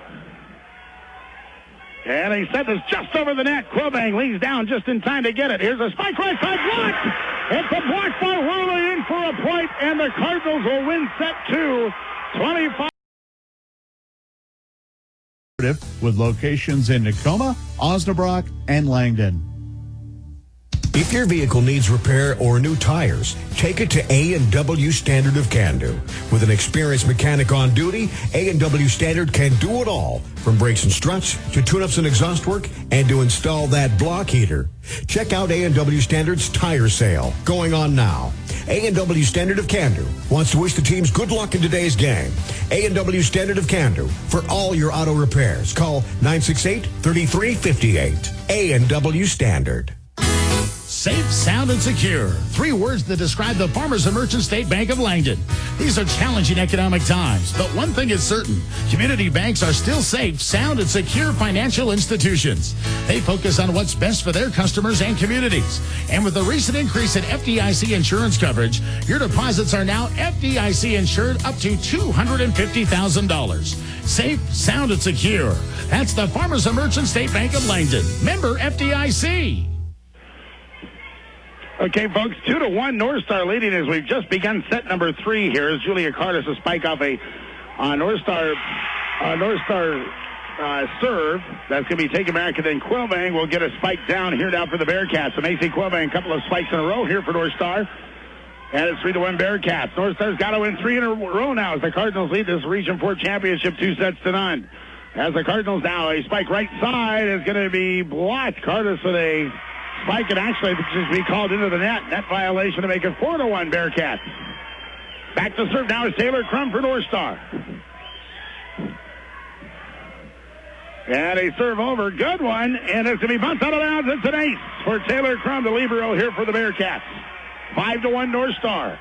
And a set that's just over the net. Quilvang leads down just in time to get it. Here's a spike right side blocked. It's a block by Worley in for a point, and the Cardinals will win set 2, 25. With locations in Tacoma, Osnabrück, and Langdon. If your vehicle needs repair or new tires, take it to A&W Standard of Can-Do. With an experienced mechanic on duty, A&W Standard can do it all, from brakes and struts to tune-ups and exhaust work, and to install that block heater. Check out A&W Standard's tire sale, going on now. A&W Standard of Candor wants to wish the teams good luck in today's game. A&W Standard of Candor for all your auto repairs. Call 968-3358. A&W Standard. Safe, sound, and secure. 3 words that describe the Farmers and Merchant State Bank of Langdon. These are challenging economic times, but one thing is certain. Community banks are still safe, sound, and secure financial institutions. They focus on what's best for their customers and communities. And with the recent increase in FDIC insurance coverage, your deposits are now FDIC insured up to $250,000. Safe, sound, and secure. That's the Farmers and Merchant State Bank of Langdon. Member FDIC. Okay, folks, 2-1 North Star leading as we've just begun set number 3 here as Julia Cardis will spike off a North Star serve. That's going to be taken back, and then Quillbang will get a spike down here now for the Bearcats. So Macy Quillbang, a couple of spikes in a row here for North Star. And it's 3-1 Bearcats. North Star's got to win 3 in a row now as the Cardinals lead this Region 4 championship 2-0. As the Cardinals now, a spike right side is going to be blocked. Cardis with a spike, and actually just be called into the net. Net violation to make it 4-1 Bearcats. Back to serve now is Taylor Crum for North Star. And a serve over, good one, and it's going to be bumped out of bounds. It's an ace for Taylor Crum, the libero here for the Bearcats. 5-1 North Star.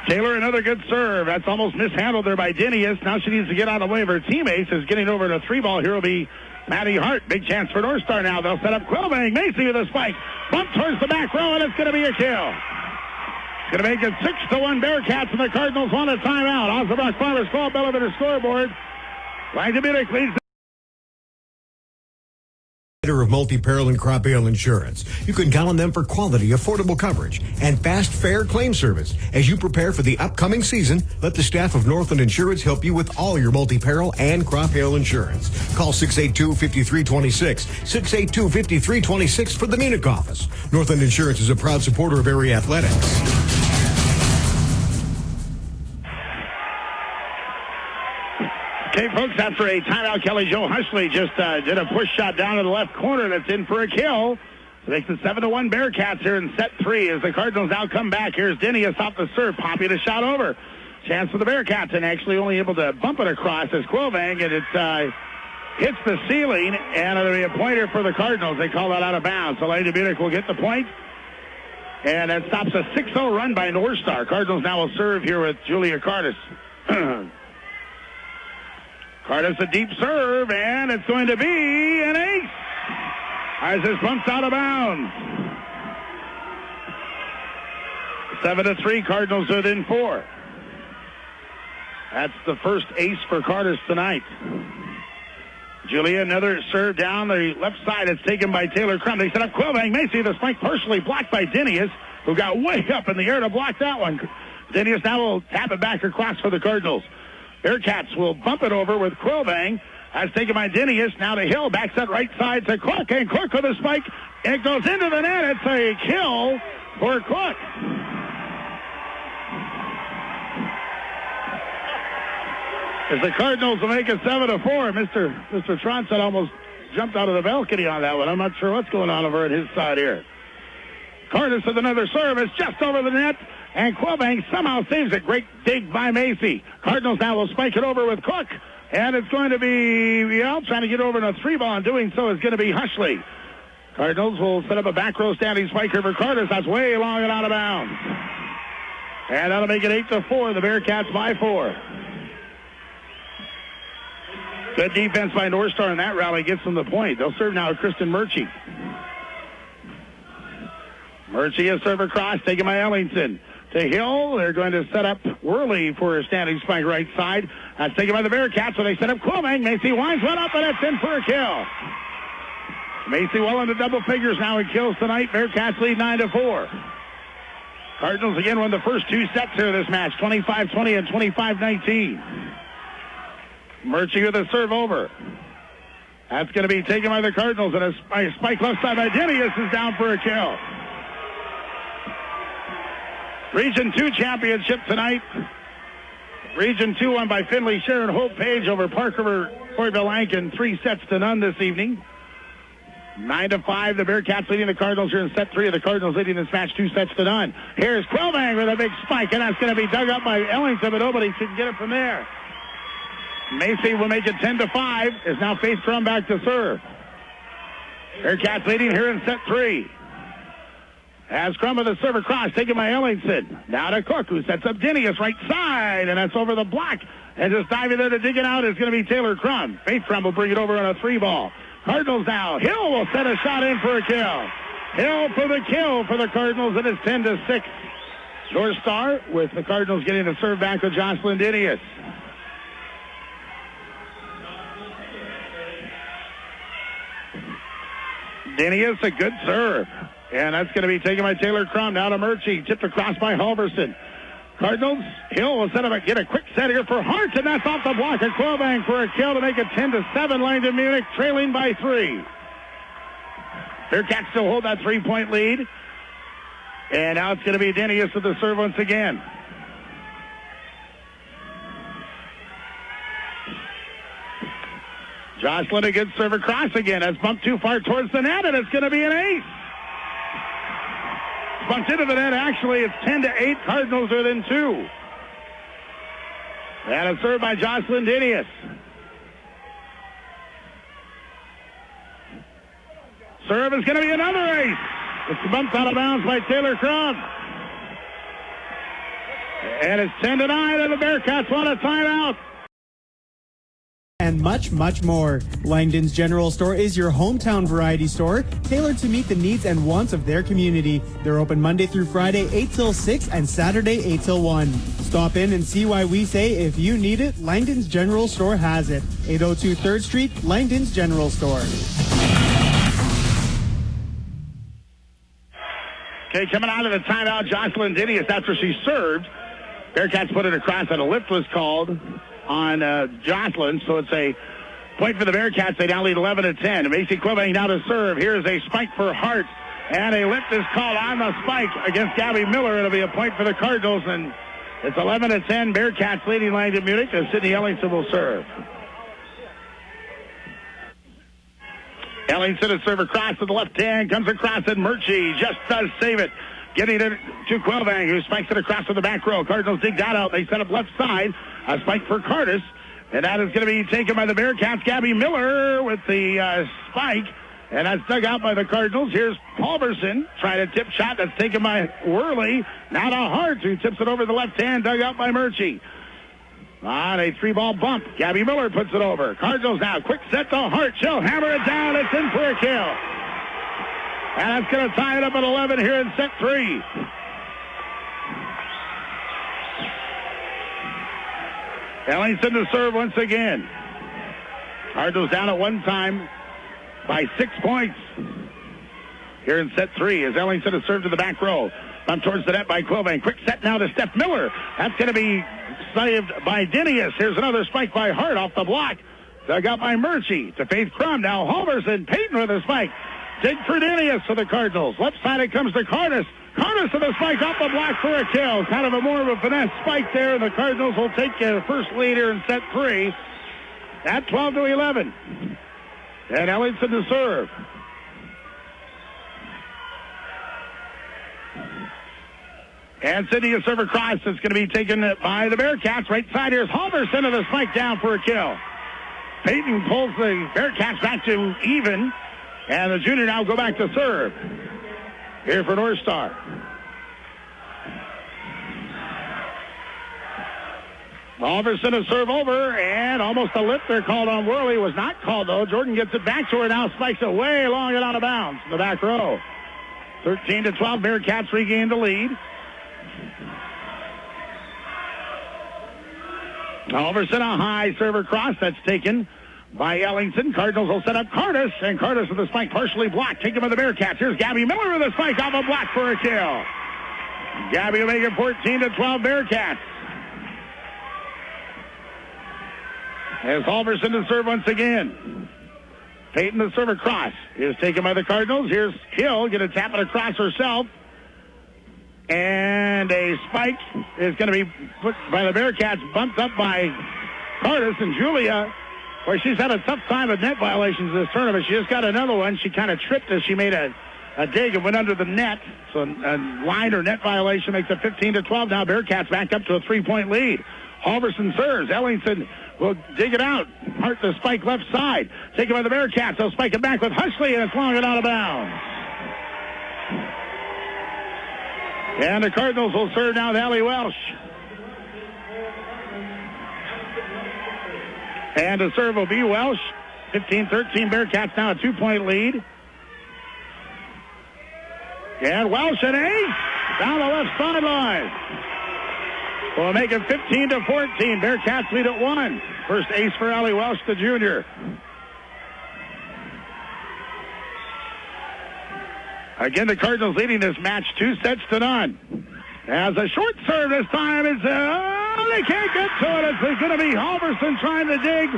Taylor, another good serve. That's almost mishandled there by Dinius. Now she needs to get out of the way of her teammates. Is getting over to 3-ball. Here will be Maddie Hart. Big chance for North Star now. They'll set up Quillbang. Macy with a spike. Bump towards the back row, and it's going to be a kill. It's going to make it 6-1 Bearcats, and the Cardinals want a timeout. Osnabrück Farmers Club elevator scoreboard. Langdon Munich leads of multi-peril and crop hail insurance. You can count on them for quality, affordable coverage and fast, fair claim service. As you prepare for the upcoming season, let the staff of Northland Insurance help you with all your multi-peril and crop hail insurance. Call 682-5326, 682-5326 for the Munich office. Northland Insurance is a proud supporter of area athletics. Okay, folks, after a timeout, Kelly Jo Hushley just did a push shot down to the left corner. That's in for a kill. So makes it 7-1 Bearcats here in set 3 as the Cardinals now come back. Here's Dinius off the serve, popping a shot over. Chance for the Bearcats, and actually only able to bump it across as Quillbang, and it hits the ceiling, and it'll be a pointer for the Cardinals. They call that out of bounds. So Langdon Munich will get the point, and that stops a 6-0 run by North Star. Cardinals now will serve here with Julia Cardis. Cardis a deep serve, and it's going to be an ace as this bumps out of bounds. 7-3, Cardinals within 4. That's the first ace for Cardis tonight. Julia, another serve down the left side. It's taken by Taylor Crum. They set up Quillbang. Macy, the spike partially blocked by Dinius, who got way up in the air to block that one. Dinius now will tap it back across for the Cardinals. Bearcats will bump it over with Quillbang. That's taken by Dinius. Now to Hill. Backs that right side to Cook. And Cook with a spike. It goes into the net. It's a kill for Cook. As the Cardinals will make it 7-4. Mr. Tronset almost jumped out of the balcony on that one. I'm not sure what's going on over at his side here. Cardis with another service just over the net. And Quillbang somehow saves it. Great dig by Macy. Cardinals now will spike it over with Cook. And it's going to be, trying to get over in a 3-ball. And doing so is going to be Hushley. Cardinals will set up a back row standing spiker for Cardis. That's way long and out of bounds. And that'll make it 8-4. The Bearcats by 4. Good defense by North Star in that rally gets them the point. They'll serve now with Kristen Murchie. Murchie a serve across, taken by Ellington. To Hill, they're going to set up Worley for a standing spike right side. That's taken by the Bearcats, so they set up Quillbang. Macy winds one up, and it's in for a kill. Macy well into double figures now in kills tonight. Bearcats lead 9-4. Cardinals again won the first 2 sets here of this match, 25-20 and 25-19. Murchie with a serve over. That's going to be taken by the Cardinals, and a spike left side by Dinius is down for a kill. Region 2 championship tonight. Region 2 won by Finley Sharon Hope Page over Park River Floydville Lankin, 3-0 this evening. 9-5, the Bearcats leading the Cardinals here in set 3 of the Cardinals leading this match 2-0. Here's Quillbang with a big spike, and that's going to be dug up by Ellington, but nobody can get it from there. Macy will make it 10-5. Is now Faith Crum back to serve. Bearcats leading here in set 3. As Crum with a serve across, taken by Ellington. Now to Cook, who sets up Dinius right side, and that's over the block. And just diving there to dig it out is going to be Taylor Crum. Faith Crum will bring it over on a 3-ball. Cardinals now. Hill will set a shot in for a kill. Hill for the kill for the Cardinals, and it's 10-6. North Star with the Cardinals getting the serve back to Jocelyn Dinius. Dinius, a good serve. And that's going to be taken by Taylor Crum. Now to Murchie. Tipped across by Halverson. Cardinals, Hill will get a quick set here for Hart, and that's off the block of Quillbang for a kill to make it 10-7. Langdon Munich trailing by 3. Bearcats still hold that 3-point lead. And now it's going to be Dinius with the serve once again. Jocelyn, a good serve across again. That's bumped too far towards the net, and it's going to be an ace. Bumped into the net. Actually, it's 10-8. Cardinals are within 2. And a serve by Jocelyn Dinius. Serve is going to be another ace. It's bumped out of bounds by Taylor Crum. And it's 10-9, and the Bearcats want a timeout. And much, much more. Langdon's General Store is your hometown variety store, tailored to meet the needs and wants of their community. They're open Monday through Friday, 8 till 6, and Saturday, 8 till 1. Stop in and see why we say if you need it, Langdon's General Store has it. 802 3rd Street, Langdon's General Store. Okay, coming out of the timeout, Jocelyn Dinius after she served. Bearcats put it across, and a lift was called on Jocelyn, so it's a point for the Bearcats. They now lead 11-10. Macy Quillbang now to serve. Here's a spike for Hart, and a lift is called on the spike against Gabby Miller. It'll be a point for the Cardinals, and it's 11-10. Bearcats leading Langdon Munich as Sydney Ellington will serve. Ellington to serve across to the left hand, comes across, and Murchie just does save it. Getting it to Quillbang, who spikes it across to the back row. Cardinals dig that out. They set up left side. A spike for Cardis. And that is going to be taken by the Bearcats. Gabby Miller with the spike. And that's dug out by the Cardinals. Here's Halverson trying to tip shot. That's taken by Worley. Now to Hart, who tips it over the left hand. Dug out by Murchie. On a 3-ball bump. Gabby Miller puts it over. Cardinals now. Quick set to Hart. She'll hammer it down. It's in for a kill. And that's going to tie it up at 11 here in set 3. Ellington to serve once again. Cardinals down at one time by 6 points here in set 3 as Ellington to serve to the back row. Bumped towards the net by Quillbang. Quick set now to Steph Miller. That's going to be saved by Dinius. Here's another spike by Hart off the block. Dug out by Murchie to Faith Crum. Now Halverson, Payton with a spike. Dig for Dinius for the Cardinals. Left side it comes to Cardis. Cardis with a spike off the block for a kill. Kind of a more of a finesse spike there. The Cardinals will take the first lead here in set 3 at 12-11. And Ellington to serve. And Sydney a serve across. It's going to be taken by the Bearcats. Right side here's Halverson with a spike down for a kill. Payton pulls the Bearcats back to even. And the junior now go back to serve. Here for North Star. Halverson a serve over, and almost a lift there called on Worley. Was not called, though. Jordan gets it back to her now, spikes it way long and out of bounds in the back row. 13-12, Bearcats regain the lead. Halverson a high serve across. That's taken by Ellington. Cardinals will set up Cardis, and Cardis with the spike partially blocked. Taken by the Bearcats. Here's Gabby Miller with a spike off a block for a kill. Gabby will make it 14-12 Bearcats. As Halverson to serve once again. Payton to serve across. Is taken by the Cardinals. Here's Hill. Going to tap it across herself. And a spike is going to be put by the Bearcats. Bumped up by Cardis, and Julia Well, she's had a tough time with net violations this tournament. She just got another one. She kind of tripped as she made a dig and went under the net. So a line or net violation makes it 15-12. Now Bearcats back up to a 3-point lead. Halverson serves. Ellington will dig it out. Hart the spike left side. Taken by the Bearcats. They'll spike it back with Hushley, and it's long and out of bounds. And the Cardinals will serve now with Allie Welsh. And the serve will be Welsh. 15-13. Bearcats now a 2-point lead. And Welsh an ace down the left sideline. Will make it 15-14. Bearcats lead at 1. First ace for Allie Welsh, the junior. Again, the Cardinals leading this match 2-0. As a short serve this time, they can't get to it. It's going to be Halverson trying to dig.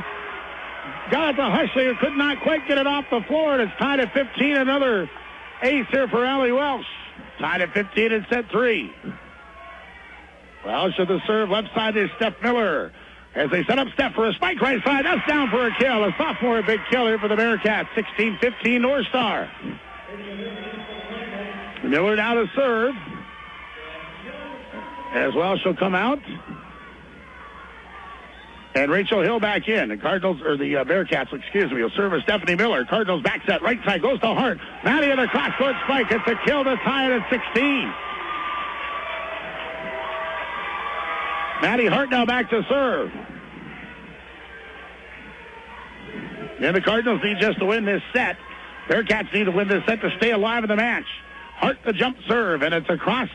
Got it to Hushley, who could not quite get it off the floor, and it's tied at 15. Another ace here for Allie Welsh. Tied at 15 in set 3. Welsh of the serve, left side is Steph Miller. As they set up Steph for a spike right side, that's down for a kill. A sophomore big kill here for the Bearcats. 16-15 North Star. Miller now to serve. As Welsh will come out. And Rachel Hill back in. The Cardinals, or the Bearcats, will serve with Stephanie Miller. Cardinals back set, right side, goes to Hart. Maddie in the cross-court spike. It's a kill to tie it at 16. Maddie Hart now back to serve. And the Cardinals need just to win this set. Bearcats need to win this set to stay alive in the match. Hart the jump serve, and it's across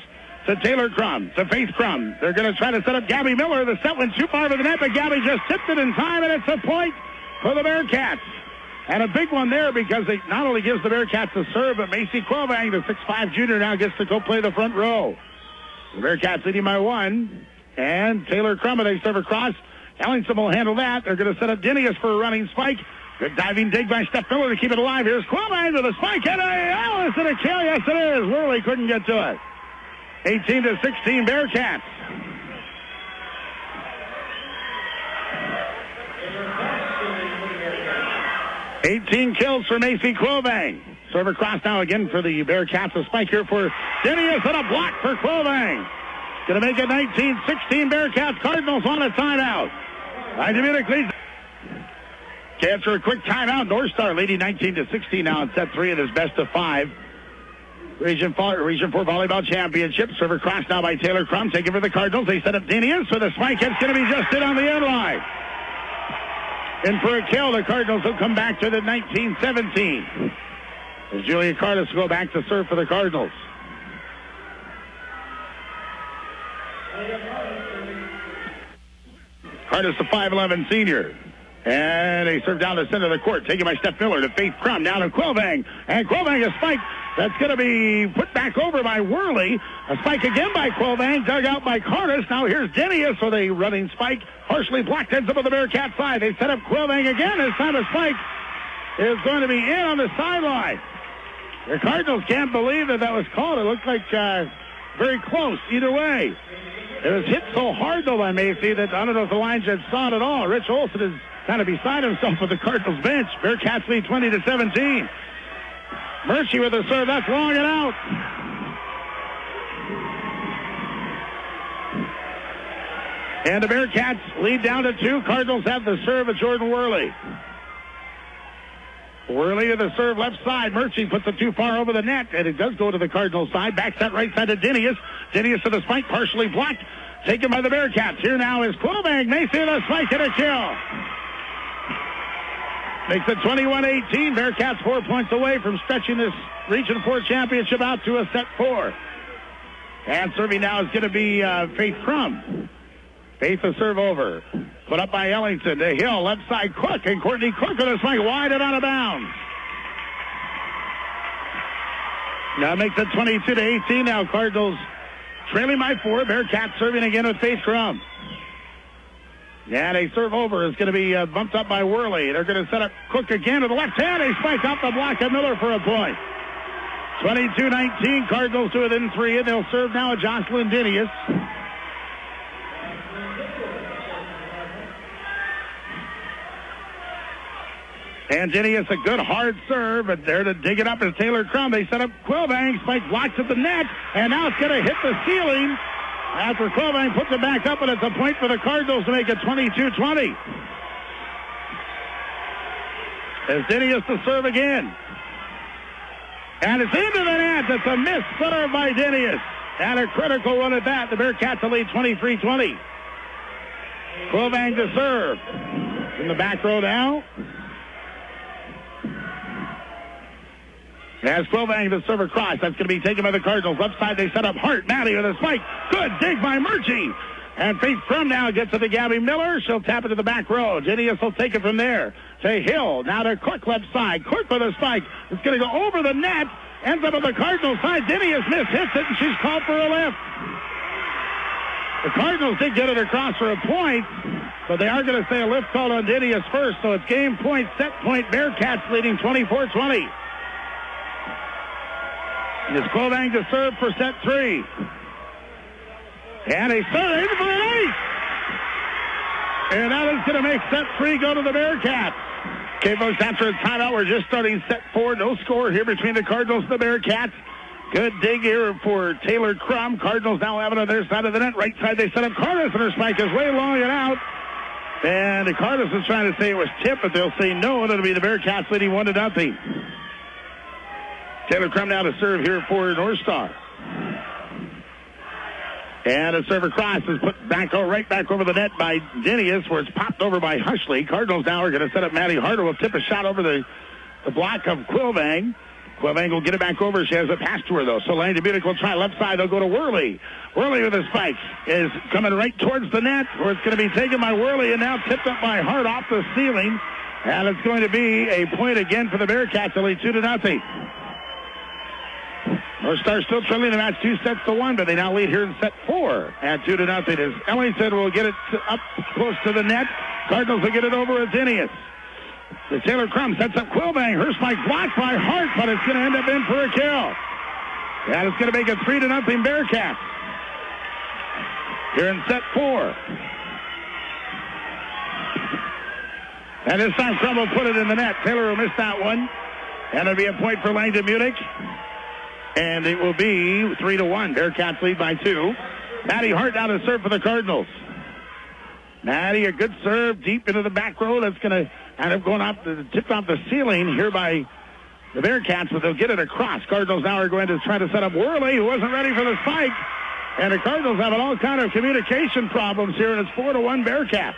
to Taylor Crum, to Faith Crum. They're going to try to set up Gabby Miller. The set went too far to the net, but Gabby just tipped it in time, and it's a point for the Bearcats. And a big one there because it not only gives the Bearcats a serve, but Macy Quilvang, the 6'5 junior, now gets to go play the front row. The Bearcats leading by 1. And Taylor Crum, they serve across. Ellington will handle that. They're going to set up Dinius for a running spike. Good diving dig by Steph Miller to keep it alive. Here's Quilvang with a spike. And is it a kill? Yes, it is. Worley couldn't get to it. 18-16 Bearcats. $18 kills for Macy Quilvang. Serve across now again for the Bearcats. A spike here for Dinius and a block for Quilvang. Going to make it 19-16 Bearcats. Cardinals on a timeout. Munich leads. Chance for a quick timeout. North Star leading 19-16 now in set 3 of this best of 5. Region 4 Volleyball Championship. Serve across now by Taylor Crum. Taking for the Cardinals. They set up Dinius for the spike. It's going to be just in on the end line. And for a kill, the Cardinals will come back to the 19-17. As Julia Cardis will go back to serve for the Cardinals. Cardis, the 5'11 senior. And they serve down the center of the court. Taken by Steph Miller to Faith Crum. Down to Quilvang. And Quilvang, a spike that's going to be put back over by Worley. A spike again by Quilvang. Dug out by Cardis. Now here's Dinius with a running spike. Partially blocked ends up on the Bearcat side. They set up Quilvang again. This time a spike is going to be in on the sideline. The Cardinals can't believe that was called. It looked like very close either way. It was hit so hard, though, by Macy that I don't know if the line judge saw it at all. Rich Olson is kind of beside himself with the Cardinals bench. Bearcats lead 20-17. Murchie with a serve. That's long and out. And the Bearcats lead down to 2. Cardinals have the serve of Jordan Worley. Worley to the serve left side. Murchie puts it too far over the net, and it does go to the Cardinals side. Back set right side to Dinius. Dinius to the spike, partially blocked. Taken by the Bearcats. Here now is Quilvang. Macy with a spike and a kill. Makes it 21-18. Bearcats 4 points away from stretching this Region 4 championship out to a set 4. And serving now is going to be Faith Crum. Faith a serve over. Put up by Ellington to Hill. Left side Cook. And Courtney Cook with a spike wide and out of bounds. Now it makes it 22-18. Now Cardinals trailing by 4. Bearcats serving again with Faith Crum. And a serve over is going to be bumped up by Worley. They're going to set up Cook again to the left hand. They spike off the block of Miller for a point. 22-19. Cardinals to within 3. And they'll serve now at Jocelyn Dinius. And Jenius a good hard serve, but there to dig it up is Taylor Crum. They set up Quillbang. Spike blocks at the net, and now it's going to hit the ceiling after Quillbang puts it back up, and it's a point for the Cardinals to make it 22-20. As Jenius to serve again. And it's into the net. It's a missed serve by Jenius. And a critical run at that. The Bearcats will lead 23-20. Quillbang to serve. In the back row now. As Quillbang to serve across. That's going to be taken by the Cardinals. Left side they set up Hart. Maddie with a spike. Good dig by Murchie. And Faith Crum now gets it to Gabby Miller. She'll tap it to the back row. Jenius will take it from there to Hill. Now to Cork left side. Cork with a spike. It's going to go over the net. Ends up on the Cardinals side. Jenius hits it, and she's called for a lift. The Cardinals did get it across for a point, but they are going to say a lift call on Jenius first. So it's game point, set point. Bearcats leading 24-20. It's Quillbang to serve for set 3. And a serve in for an ace. And that is going to make set 3 go to the Bearcats. Okay, folks, after a timeout, we're just starting set 4. No score here between the Cardinals and the Bearcats. Good dig here for Taylor Crum. Cardinals now have it on their side of the net. Right side, they set up Cardis, and her spike is way long and out. And the Cardis is trying to say it was tipped, but they'll say no, and it'll be the Bearcats leading 1-0. Taylor Crum now to serve here for North Star. And a serve across is put back right back over the net by Jenius, where it's popped over by Hushley. Cardinals now are going to set up Maddie Harder. Will tip a shot over the block of Quillbang. Quillbang will get it back over. She has a pass to her, though. So Langdon Munich will try left side. They'll go to Worley. Worley with a spike is coming right towards the net, where it's going to be taken by Worley and now tipped up by Hart off the ceiling. And it's going to be a point again for the Bearcats to lead 2-0. North Star still trailing the match 2-1, but they now lead here in set 4 at 2-0. As Ellington will get it up close to the net. Cardinals will get it over as Jenius. The Taylor Crum sets up Quillbang. Her spike blocked by Hart, but it's going to end up in for a kill. And it's going to make it 3-0 Bearcats. Here in set 4. And this time Crum will put it in the net. Taylor will miss that one. And it'll be a point for Langdon Munich. And it will be 3-1. Bearcats lead by 2. Maddie Hart now to serve for the Cardinals. Maddie, a good serve deep into the back row. That's going to end up going off tipped off the ceiling here by the Bearcats, but they'll get it across. Cardinals now are going to try to set up Worley, who wasn't ready for the spike. And the Cardinals having all kind of communication problems here, and it's 4-1 Bearcats.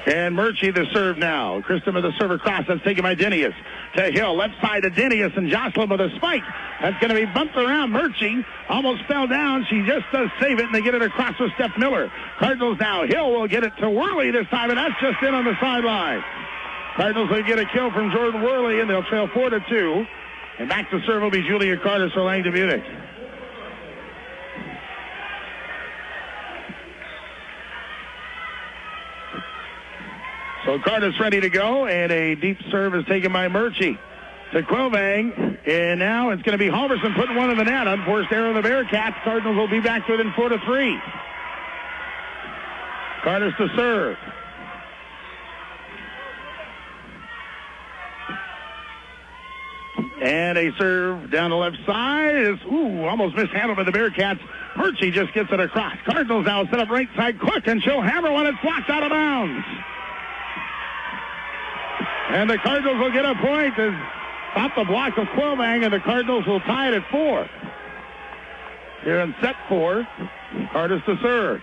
And Murchie the serve now. Kristen with the serve across. That's taken by Jenius. To Hill. Left side to Jenius, and Jocelyn with a spike. That's going to be bumped around. Murchie almost fell down. She just does save it, and they get it across with Steph Miller. Cardinals now. Hill will get it to Worley this time, and that's just in on the sideline. Cardinals will get a kill from Jordan Worley, and they'll trail 4-2. And back to serve will be Julia Cardis for Langdon Munich. So Cardis ready to go, and a deep serve is taken by Murchie to Quillbang, and now it's going to be Halverson putting one in the net. Unforced error of the Bearcats. Cardinals will be back within 4-3. Cardis to serve. And a serve down the left side is, almost mishandled by the Bearcats. Murchie just gets it across. Cardinals now set up right side quick, and she'll hammer one. It's blocked out of bounds. And the Cardinals will get a point as off the block of Quillbang, and the Cardinals will tie it at 4. Here in set 4, Cardis to serve.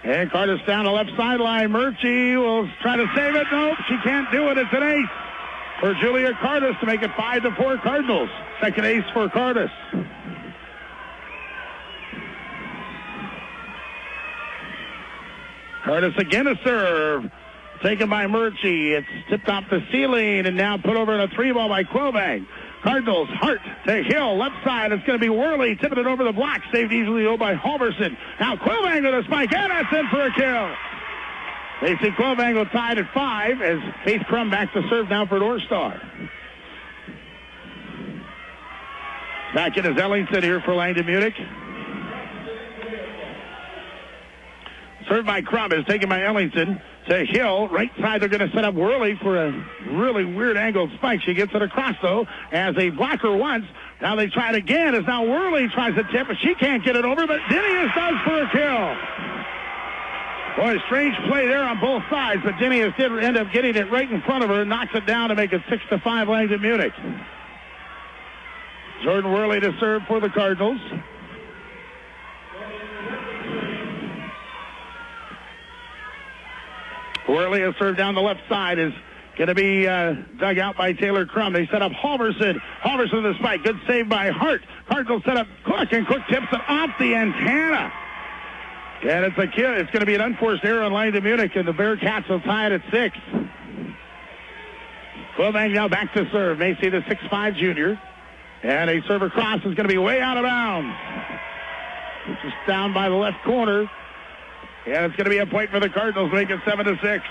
And Cardis down the left sideline. Murchie will try to save it. Nope, she can't do it. It's an ace for Julia Cardis to make it 5-4 Cardinals. Second ace for Cardis. Cardis again to serve. Taken by Murchie. It's tipped off the ceiling and now put over in a 3-ball by Quillbang. Cardinals, Hart to Hill. Left side, it's going to be Worley. Tipping it over the block. Saved easily by Halverson. Now Quillbang with a spike, and that's in for a kill. They see Quillbang will tie it at 5 as Faith Crum back to serve now for North Star. Back in is Ellington here for Langdon Munich. Served by Crum is taken by Ellington to Hill. Right side, they're going to set up Worley for a really weird angled spike. She gets it across, though, as a blocker once. Now they try it again as now Worley tries to tip, but she can't get it over, but Dinius does for a kill. Boy, strange play there on both sides, but Dinius did end up getting it right in front of her and knocks it down to make it 6-5 Langdon Munich. Jordan Worley to serve for the Cardinals. Worley has served down the left side, is going to be dug out by Taylor Crum. They set up Halverson. Halverson the spike. Good save by Hart. Cardinals set up Cook, and Cook tips it off the antenna. And it's a kill. It's going to be an unforced error on Langdon Munich, and the Bearcats will tie it at 6. Quillbank now back to serve. Macy, the 6'5 junior. And a serve across is going to be way out of bounds. Just down by the left corner. And it's going to be a point for the Cardinals, make it 7-6.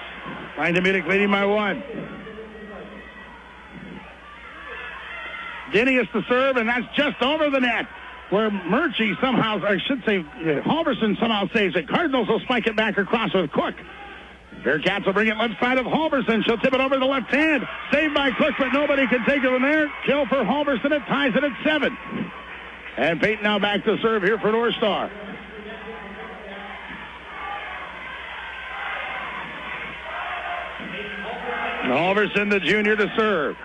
Langdon Munich leading by 1. Dinius to serve, and that's just over the net. Where Murchie somehow, I should say, Halverson somehow saves it. Cardinals will spike it back across with Cook. Bearcats will bring it left side of Halverson. She'll tip it over the left hand. Saved by Cook, but nobody can take it from there. Kill for Halverson. It ties it at 7. And Peyton now back to serve here for North Star. Halverson, the junior, to serve.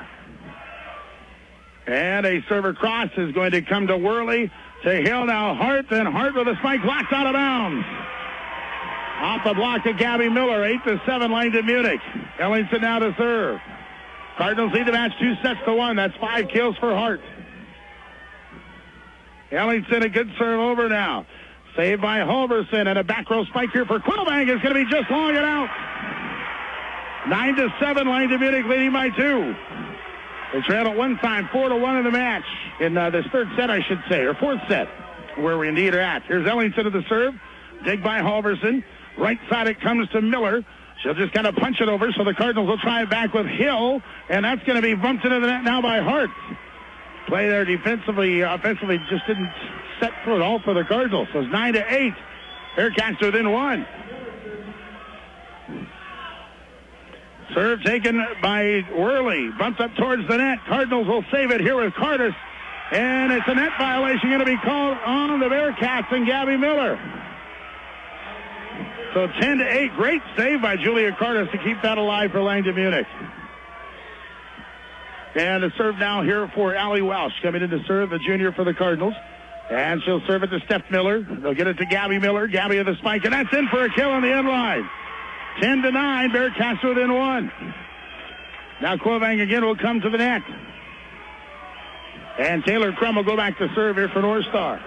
And a serve across is going to come to Worley. To Hill now. Hart, then Hart with a spike blocked out of bounds. Off the block of Gabby Miller. 8-7 Langdon Munich. Ellington now to serve. Cardinals lead the match 2-1. That's 5 kills for Hart. Ellington, a good serve over now. Saved by Halverson, and a back row spike here for Quillbank is going to be just long and out. 9-7 Langdon Munich leading by 2. They trail at one time, 4-1 in the match. In this third set, I should say, or fourth set, where we indeed are at. Here's Ellington to the serve. Dig by Halverson. Right side it comes to Miller. She'll just kind of punch it over, so the Cardinals will try it back with Hill, and that's going to be bumped into the net now by Hart. Play there defensively, offensively just didn't set foot all for the Cardinals. So it's 9-8. Bearcats within 1. Serve taken by Worley. Bumps up towards the net. Cardinals will save it here with Cardis. And it's a net violation going to be called on the Bearcats and Gabby Miller. So 10-8. Great save by Julia Cardis to keep that alive for Langdon Munich. And a serve now here for Allie Welsh. Coming in to serve, the junior for the Cardinals. And she'll serve it to Steph Miller. They'll get it to Gabby Miller. Gabby with the spike. And that's in for a kill on the end line. 10-9, Bearcats within 1. Now Quillbank again will come to the net. And Taylor Crum will go back to serve here for North Star.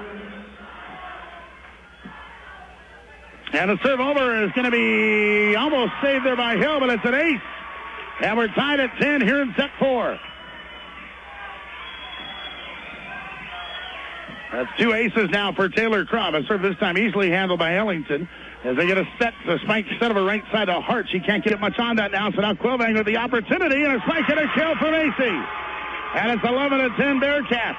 And the serve over is going to be almost saved there by Hill, but it's an ace. And we're tied at 10 here in set 4. That's 2 aces now for Taylor Crum. A serve this time easily handled by Ellington. As they get a set, the spike set of a right side to Hart. She can't get it much on that now, so now Quillbank with the opportunity, and a spike and a kill for Macy. And it's 11-10 Bearcats.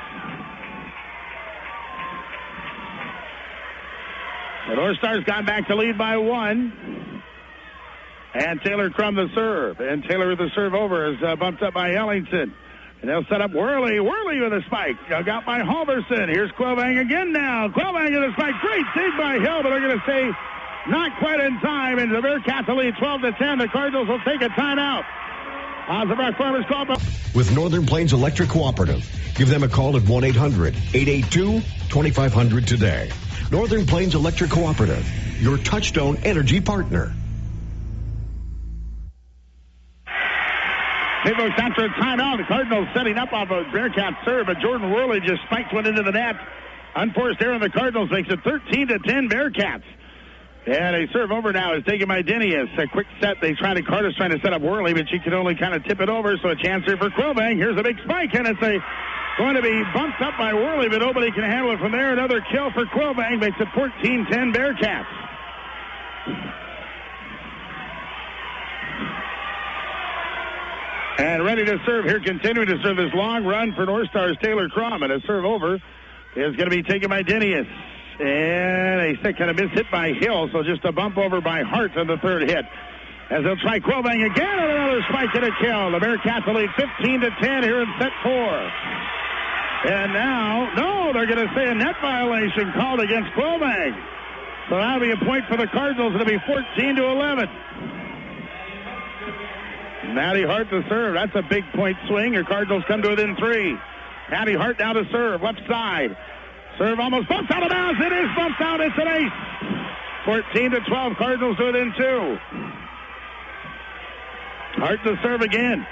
The North Stars got back to lead by 1. And Taylor Crum the serve. And Taylor with the serve over is bumped up by Ellington. And they'll set up Worley. Worley with a spike. Dug out by Halverson. Here's Quillbank again now. Quillbank with a spike. Great dig by Hill, but they're going to say not quite in time. And the Bearcats will lead 12-10. The Cardinals will take a timeout. Osnabrück Farmers Club. With Northern Plains Electric Cooperative. Give them a call at 1-800-882-2500 today. Northern Plains Electric Cooperative, your touchstone energy partner. Pivot after a timeout. The Cardinals setting up off a Bearcat serve, but Jordan Worley just spiked one into the net. Unforced error on the Cardinals makes it 13-10 Bearcats. And a serve over now is taken by Dinius. A quick set. Carter's trying to set up Worley, but she can only kind of tip it over, so a chance here for Quillbank. Here's a big spike, and it's going to be bumped up by Worley, but nobody can handle it from there. Another kill for Quillbank makes it 14-10 Bearcats. And ready to serve here, continuing to serve this long run for North Stars Taylor Crum. And a serve over is going to be taken by Dinius. And a second, a miss hit by Hill, so just a bump over by Hart on the third hit. As they'll try Quillbang again, and another spike and a kill. The Bearcats will lead 15-10 here in set 4. And now, no, they're going to say a net violation called against Quillbang. So that'll be a point for the Cardinals. It'll be 14-11. Matty Hart to serve. That's a big point swing. Your Cardinals come to within 3. Matty Hart now to serve, left side. Serve almost bumps out of bounds. It is bumped out. It's an ace. 14-12. Cardinals to within 2. Hart to serve again.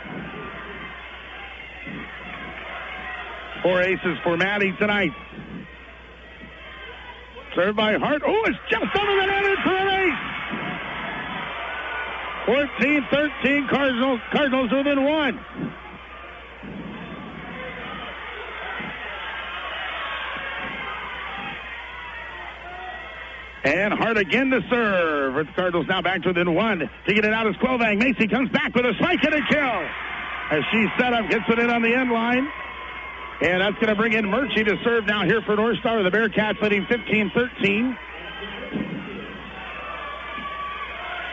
4 aces for Matty tonight. Served by Hart. Oh, it's just under the net. It's for an ace. 14-13. Cardinals within 1. And Hart again to serve. The Cardinals now back to within 1. To get it out is Quillbang. Macy comes back with a spike and a kill. As she set up, gets it in on the end line. And that's going to bring in Murchie to serve now here for North Star. The Bearcats leading 15-13.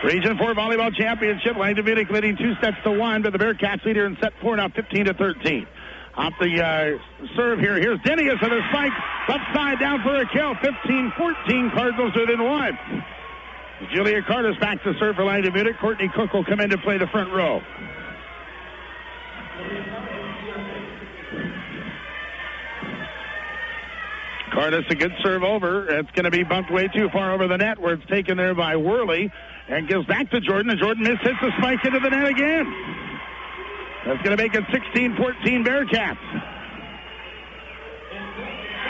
Region 4 Volleyball Championship. Langdon Munich leading 2-1, but the Bearcats leader in set 4 now 15-13. Off the serve here. Here's Denius with a spike. Left side down for a kill. 15-14. Cardinals within 1. Julia Carter's back to serve for Langdon Munich. Courtney Cook will come in to play the front row. Cardis a good serve over. It's going to be bumped way too far over the net where it's taken there by Worley and gives back to Jordan. And Jordan hits the spike into the net again. That's going to make it 16-14 Bearcats.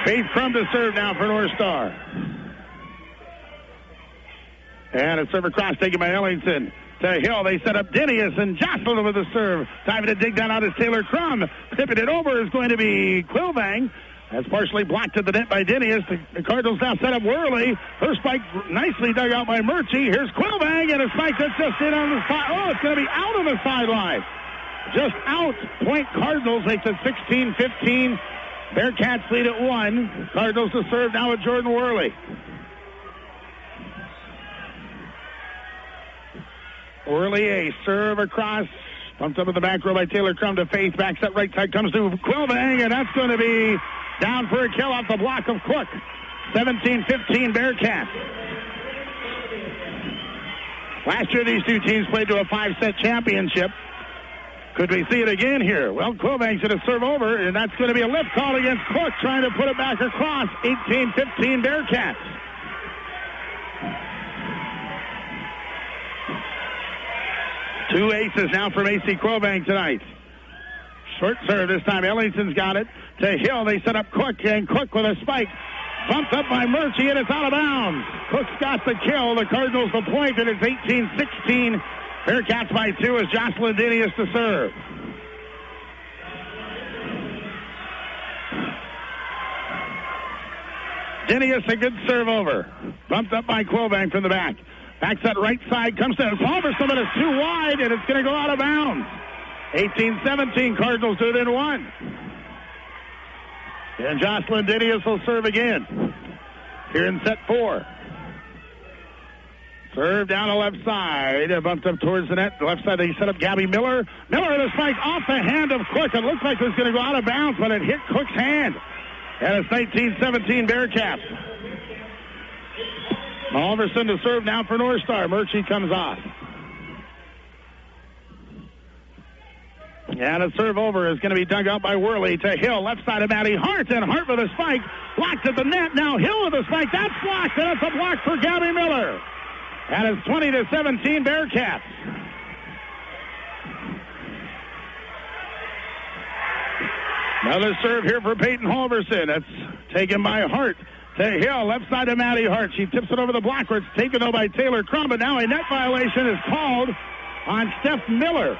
Faith Crum to serve now for North Star. And a serve across taken by Ellington. To Hill, they set up Denius and Jocelyn with the serve. Time to dig down out is Taylor Crum. Tipping it over is going to be Quillbang. That's partially blocked at the net by Denius. The Cardinals now set up Worley. Her spike nicely dug out by Murchie. Here's Quillbang and a spike that's just in on the side. Oh, it's going to be out on the sideline. Just out. Point Cardinals makes it 16-15. Bearcats lead at 1. Cardinals to serve now with Jordan Worley. Worley a serve across. Bumped up in the back row by Taylor Crum to Faith. Backs up right side. Comes to Quillbang, and that's going to be down for a kill off the block of Cook. 17-15 Bearcats. Last year these two teams played to a 5-set championship. Could we see it again here? Well, Quillbang's going to serve over, and that's going to be a lift call against Cook, trying to put it back across. 18-15 Bearcats. Two aces now for Macy Quillbang tonight. Short serve this time. Ellington's got it. To Hill, they set up Cook, and Cook with a spike. Bumped up by Murchie, and it's out of bounds. Cook's got the kill. The Cardinals the point, and it's 18-16. Bearcats by 2 as Jocelyn Denius to serve. Denius a good serve over. Bumped up by Quillbang from the back. Backs that right side, comes to Halverson, but it's too wide, and it's going to go out of bounds. 18-17, Cardinals within 1. And Jocelyn Denius will serve again here in set 4. Serve down the left side. Bumped up towards the net. The left side, they set up Gabby Miller. Miller with a spike off the hand of Cook. It looks like it was going to go out of bounds, but it hit Cook's hand. And it's 19-17 Bearcats. Halverson to serve now for North Star. Murchie comes off. And a serve over is going to be dug out by Worley to Hill. Left side of Matty Hart. And Hart with a spike. Blocked at the net. Now Hill with a spike. That's blocked. And it's a block for Gabby Miller. And it's 20-17 Bearcats. Another serve here for Peyton Halverson. That's taken by Hart. To Hill, left side of Matty Hart. She tips it over the block where it's taken though by Taylor Crum, but now a net violation is called on Steph Miller.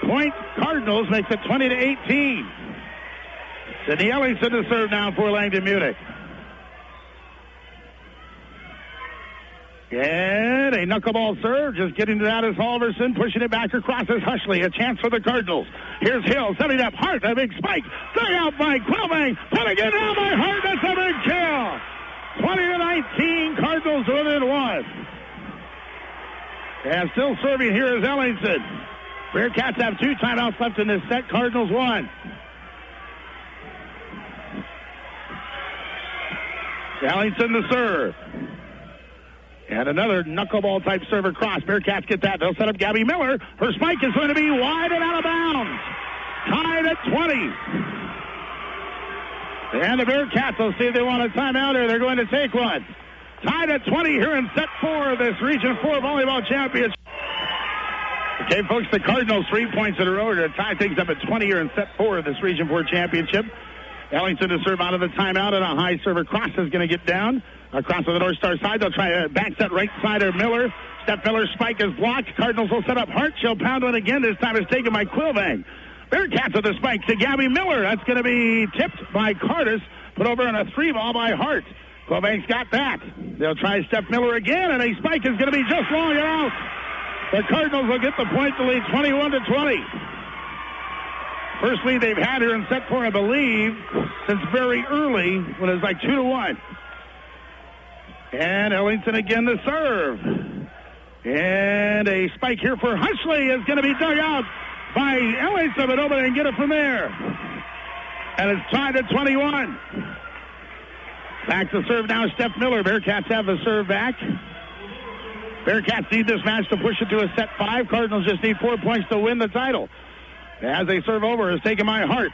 Point Cardinals makes it 20-18. Sydney Ellington to serve now for Langdon Munich. And a knuckleball serve, just getting to that is Halverson, pushing it back across is Hushley. A chance for the Cardinals. Here's Hill, setting up Hart, a big spike. Dug out by Quillbang, putting it down by Hart, that's a big kill. 20-19, Cardinals within one. And still serving here is Ellington. Bearcats have 2 timeouts left in this set. Cardinals 1. Ellington to serve. And another knuckleball type serve across. Bearcats get that. They'll set up Gabby Miller. Her spike is going to be wide and out of bounds. Tied at 20. And the Bearcats will see if they want a timeout or they're going to take one. Tied at 20 here in set 4 of this Region 4 Volleyball Championship. Okay, folks, the Cardinals 3 points in a row to tie things up at 20 here in set 4 of this Region 4 Championship. Ellington to serve out of the timeout, and a high server cross is going to get down. Across to the North Star side, they'll try a back set right side of Miller. Steph Miller's spike is blocked. Cardinals will set up Hart. She'll pound one again. This time it's taken by Quillbang. Bearcats with the spike to Gabby Miller. That's going to be tipped by Cardis. Put over on a 3-ball by Hart. Quillbang's got that. They'll try Steph Miller again, and a spike is going to be just long and out. The Cardinals will get the point to lead 21-20. First lead they've had here in set 4, I believe, since very early when it was like 2-1. And Ellington again to serve. And a spike here for Hushley is going to be dug out by Ellington, but nobody can get it from there. And it's tied at 21. Back to serve now, Steph Miller. Bearcats have the serve back. Bearcats need this match to push it to a set 5. Cardinals just need 4 points to win the title. As they serve over, is taken by Hart.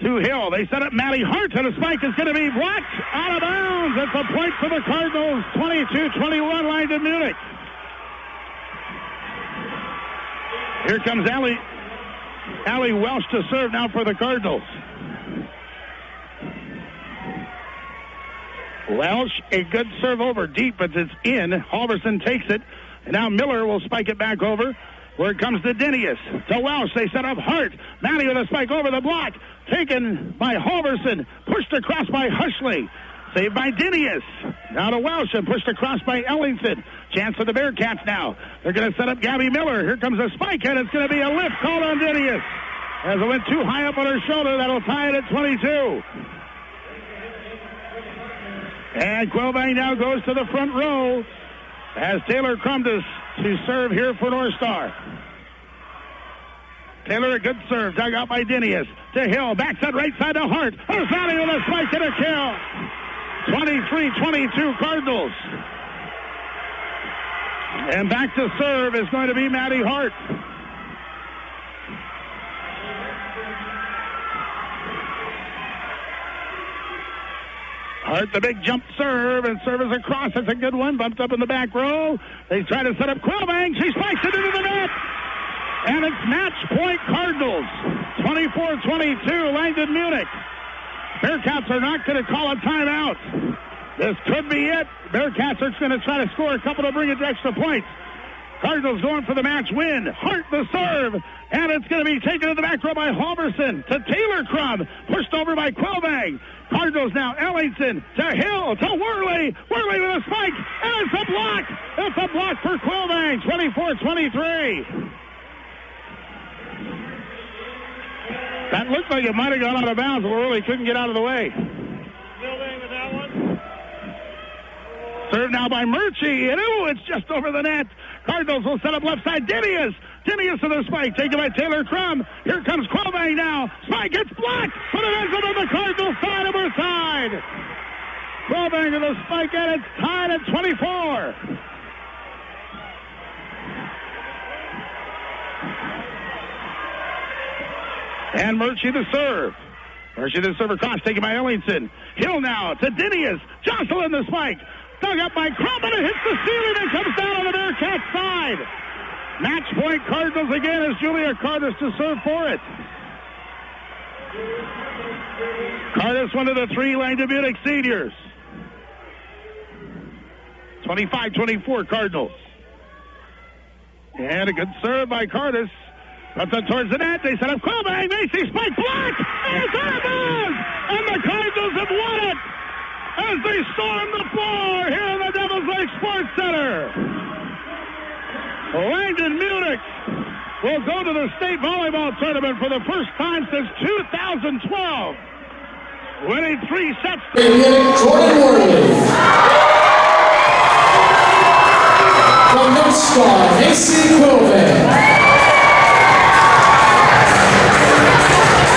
To Hill. They set up Maddie Hart, and the spike is going to be blocked out of bounds. It's a point for the Cardinals. 22-21, Langdon Munich. Here comes Allie Welsh to serve now for the Cardinals. Welsh, a good serve over deep, but it's in. Halverson takes it, and now Miller will spike it back over. Where it comes to Dinius. To Welsh, they set up Hart. Maddie with a spike over the block. Taken by Halverson. Pushed across by Hushley. Saved by Dinius. Now to Welsh and pushed across by Ellington. Chance for the Bearcats now. They're going to set up Gabby Miller. Here comes a spike, and it's going to be a lift called on Dinius. As it went too high up on her shoulder, that'll tie it at 22. And Quillbang now goes to the front row as Taylor Crum to serve here for North Star. Taylor, a good serve, dug out by Dinius. To Hill, backside right side to Hart. Rosati with a spike and a kill. 23-22 Cardinals. And back to serve is going to be Maddie Hart. Hart, the big jump serve, and serve is across. That's a good one. Bumped up in the back row. They try to set up Quillbang. She spikes it into the net. And it's match point Cardinals. 24-22, Langdon Munich. Bearcats are not going to call a timeout. This could be it. Bearcats are going to try to score a couple to bring it to extra points. Cardinals going for the match win. Hart the serve, and it's going to be taken to the back row by Halverson. To Taylor Crum, pushed over by Quillbang. Cardinals now, Ellington to Hill, to Worley. Worley with a spike, and it's a block. It's a block for Quillbang, 24-23. That looked like it might have gone out of bounds, but Worley couldn't get out of the way. Quillbang with that one. Served now by Murchie, and it's just over the net. Cardinals will set up left side. Dinius to the spike, taken by Taylor Crum. Here comes Quillbang now. Spike gets blocked, but it ends up on the Cardinals side of her side. Quillbang to the spike, and it's tied at 24. And Murchie the serve. Murchie the serve across, taken by Ellington. Hill now to Dinius. Jocelyn the spike. Dug up by Crum, and it hits the ceiling and comes down on the Bearcats side. Match point Cardinals again as Julia Cardis to serve for it. Cardis, one of the 3 Langdon Munich seniors. 25-24 Cardinals. And a good serve by Cardis. Up towards the net. They set up Quillbang. Macy spike blocked. And it's out of bounds. And the Cardinals have won it as they storm the floor here in the Devils Lake Sports Center. Langdon Munich will go to the state volleyball tournament for the first time since 2012, winning 3 sets. Jordan Worley. Star, Macy Quilvin.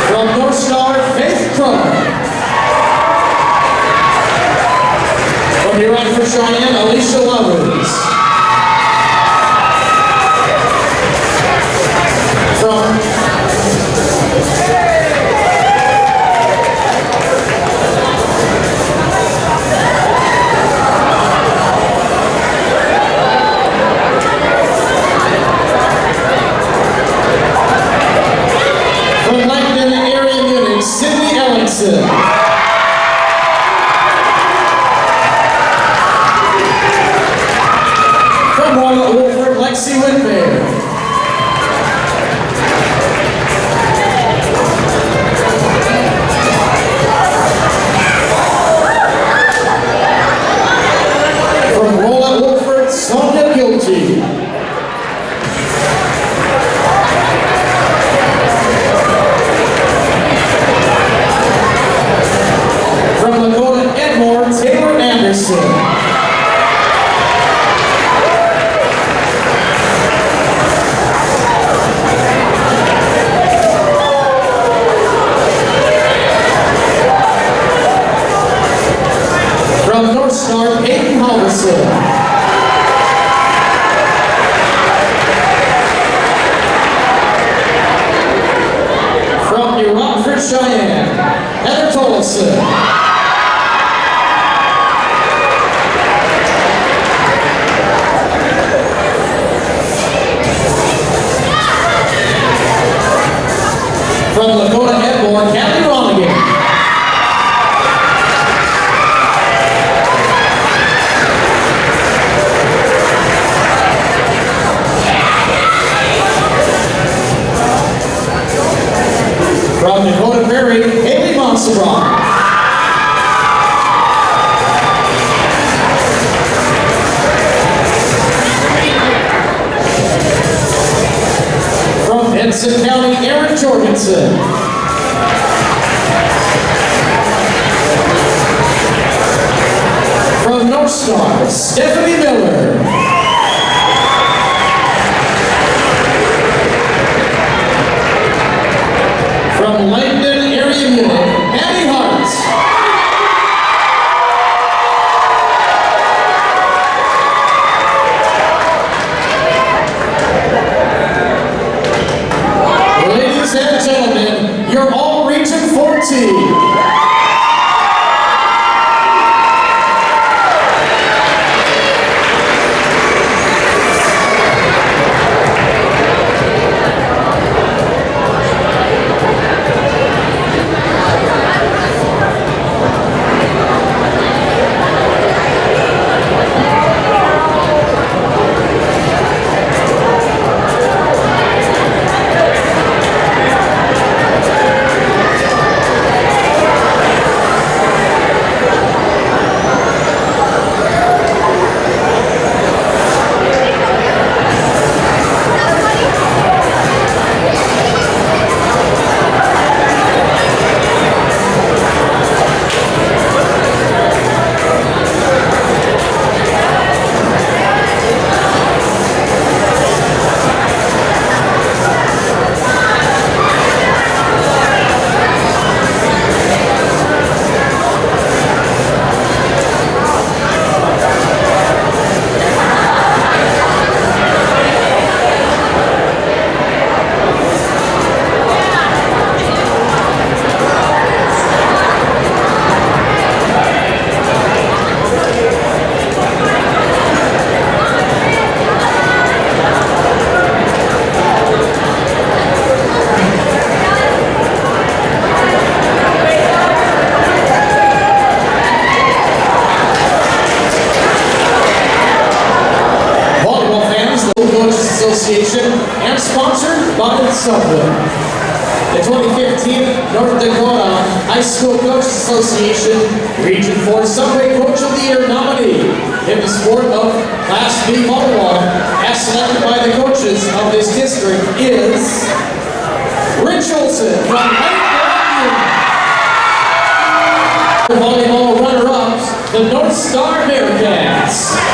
From North Star, Faith Crum. From New Rockford, Cheyenne, Alicia Lovers. From Langdon, area Munich, Sydney Ellingson. From Royal Wolford, Lexi Whitbear. From Royal Wolford, Sonia Gilty. From Lakota Edmore, Taylor Anderson. From North Star, Peyton Halverson. From New Rockford, Cheyenne, Heather Tollefson. From Lakota Edmore, Kathy Ronigan. From Dakota Prairie, Haley Montserrat. From Benson County, Aaron Jorgensen. From North Star, Stephanie Miller. From Langdon, area Munich, Patty Hart. Ladies and gentlemen, you're all Region 14. Association and sponsored by Subway. The 2015 North Dakota High School Coaches Association Region 4 Subway Coach of the Year nominee in the sport of Class B volleyball, as selected by the coaches of this district, is Rich Olson from Langdon. Volleyball runner-ups, the North Star Bearcats.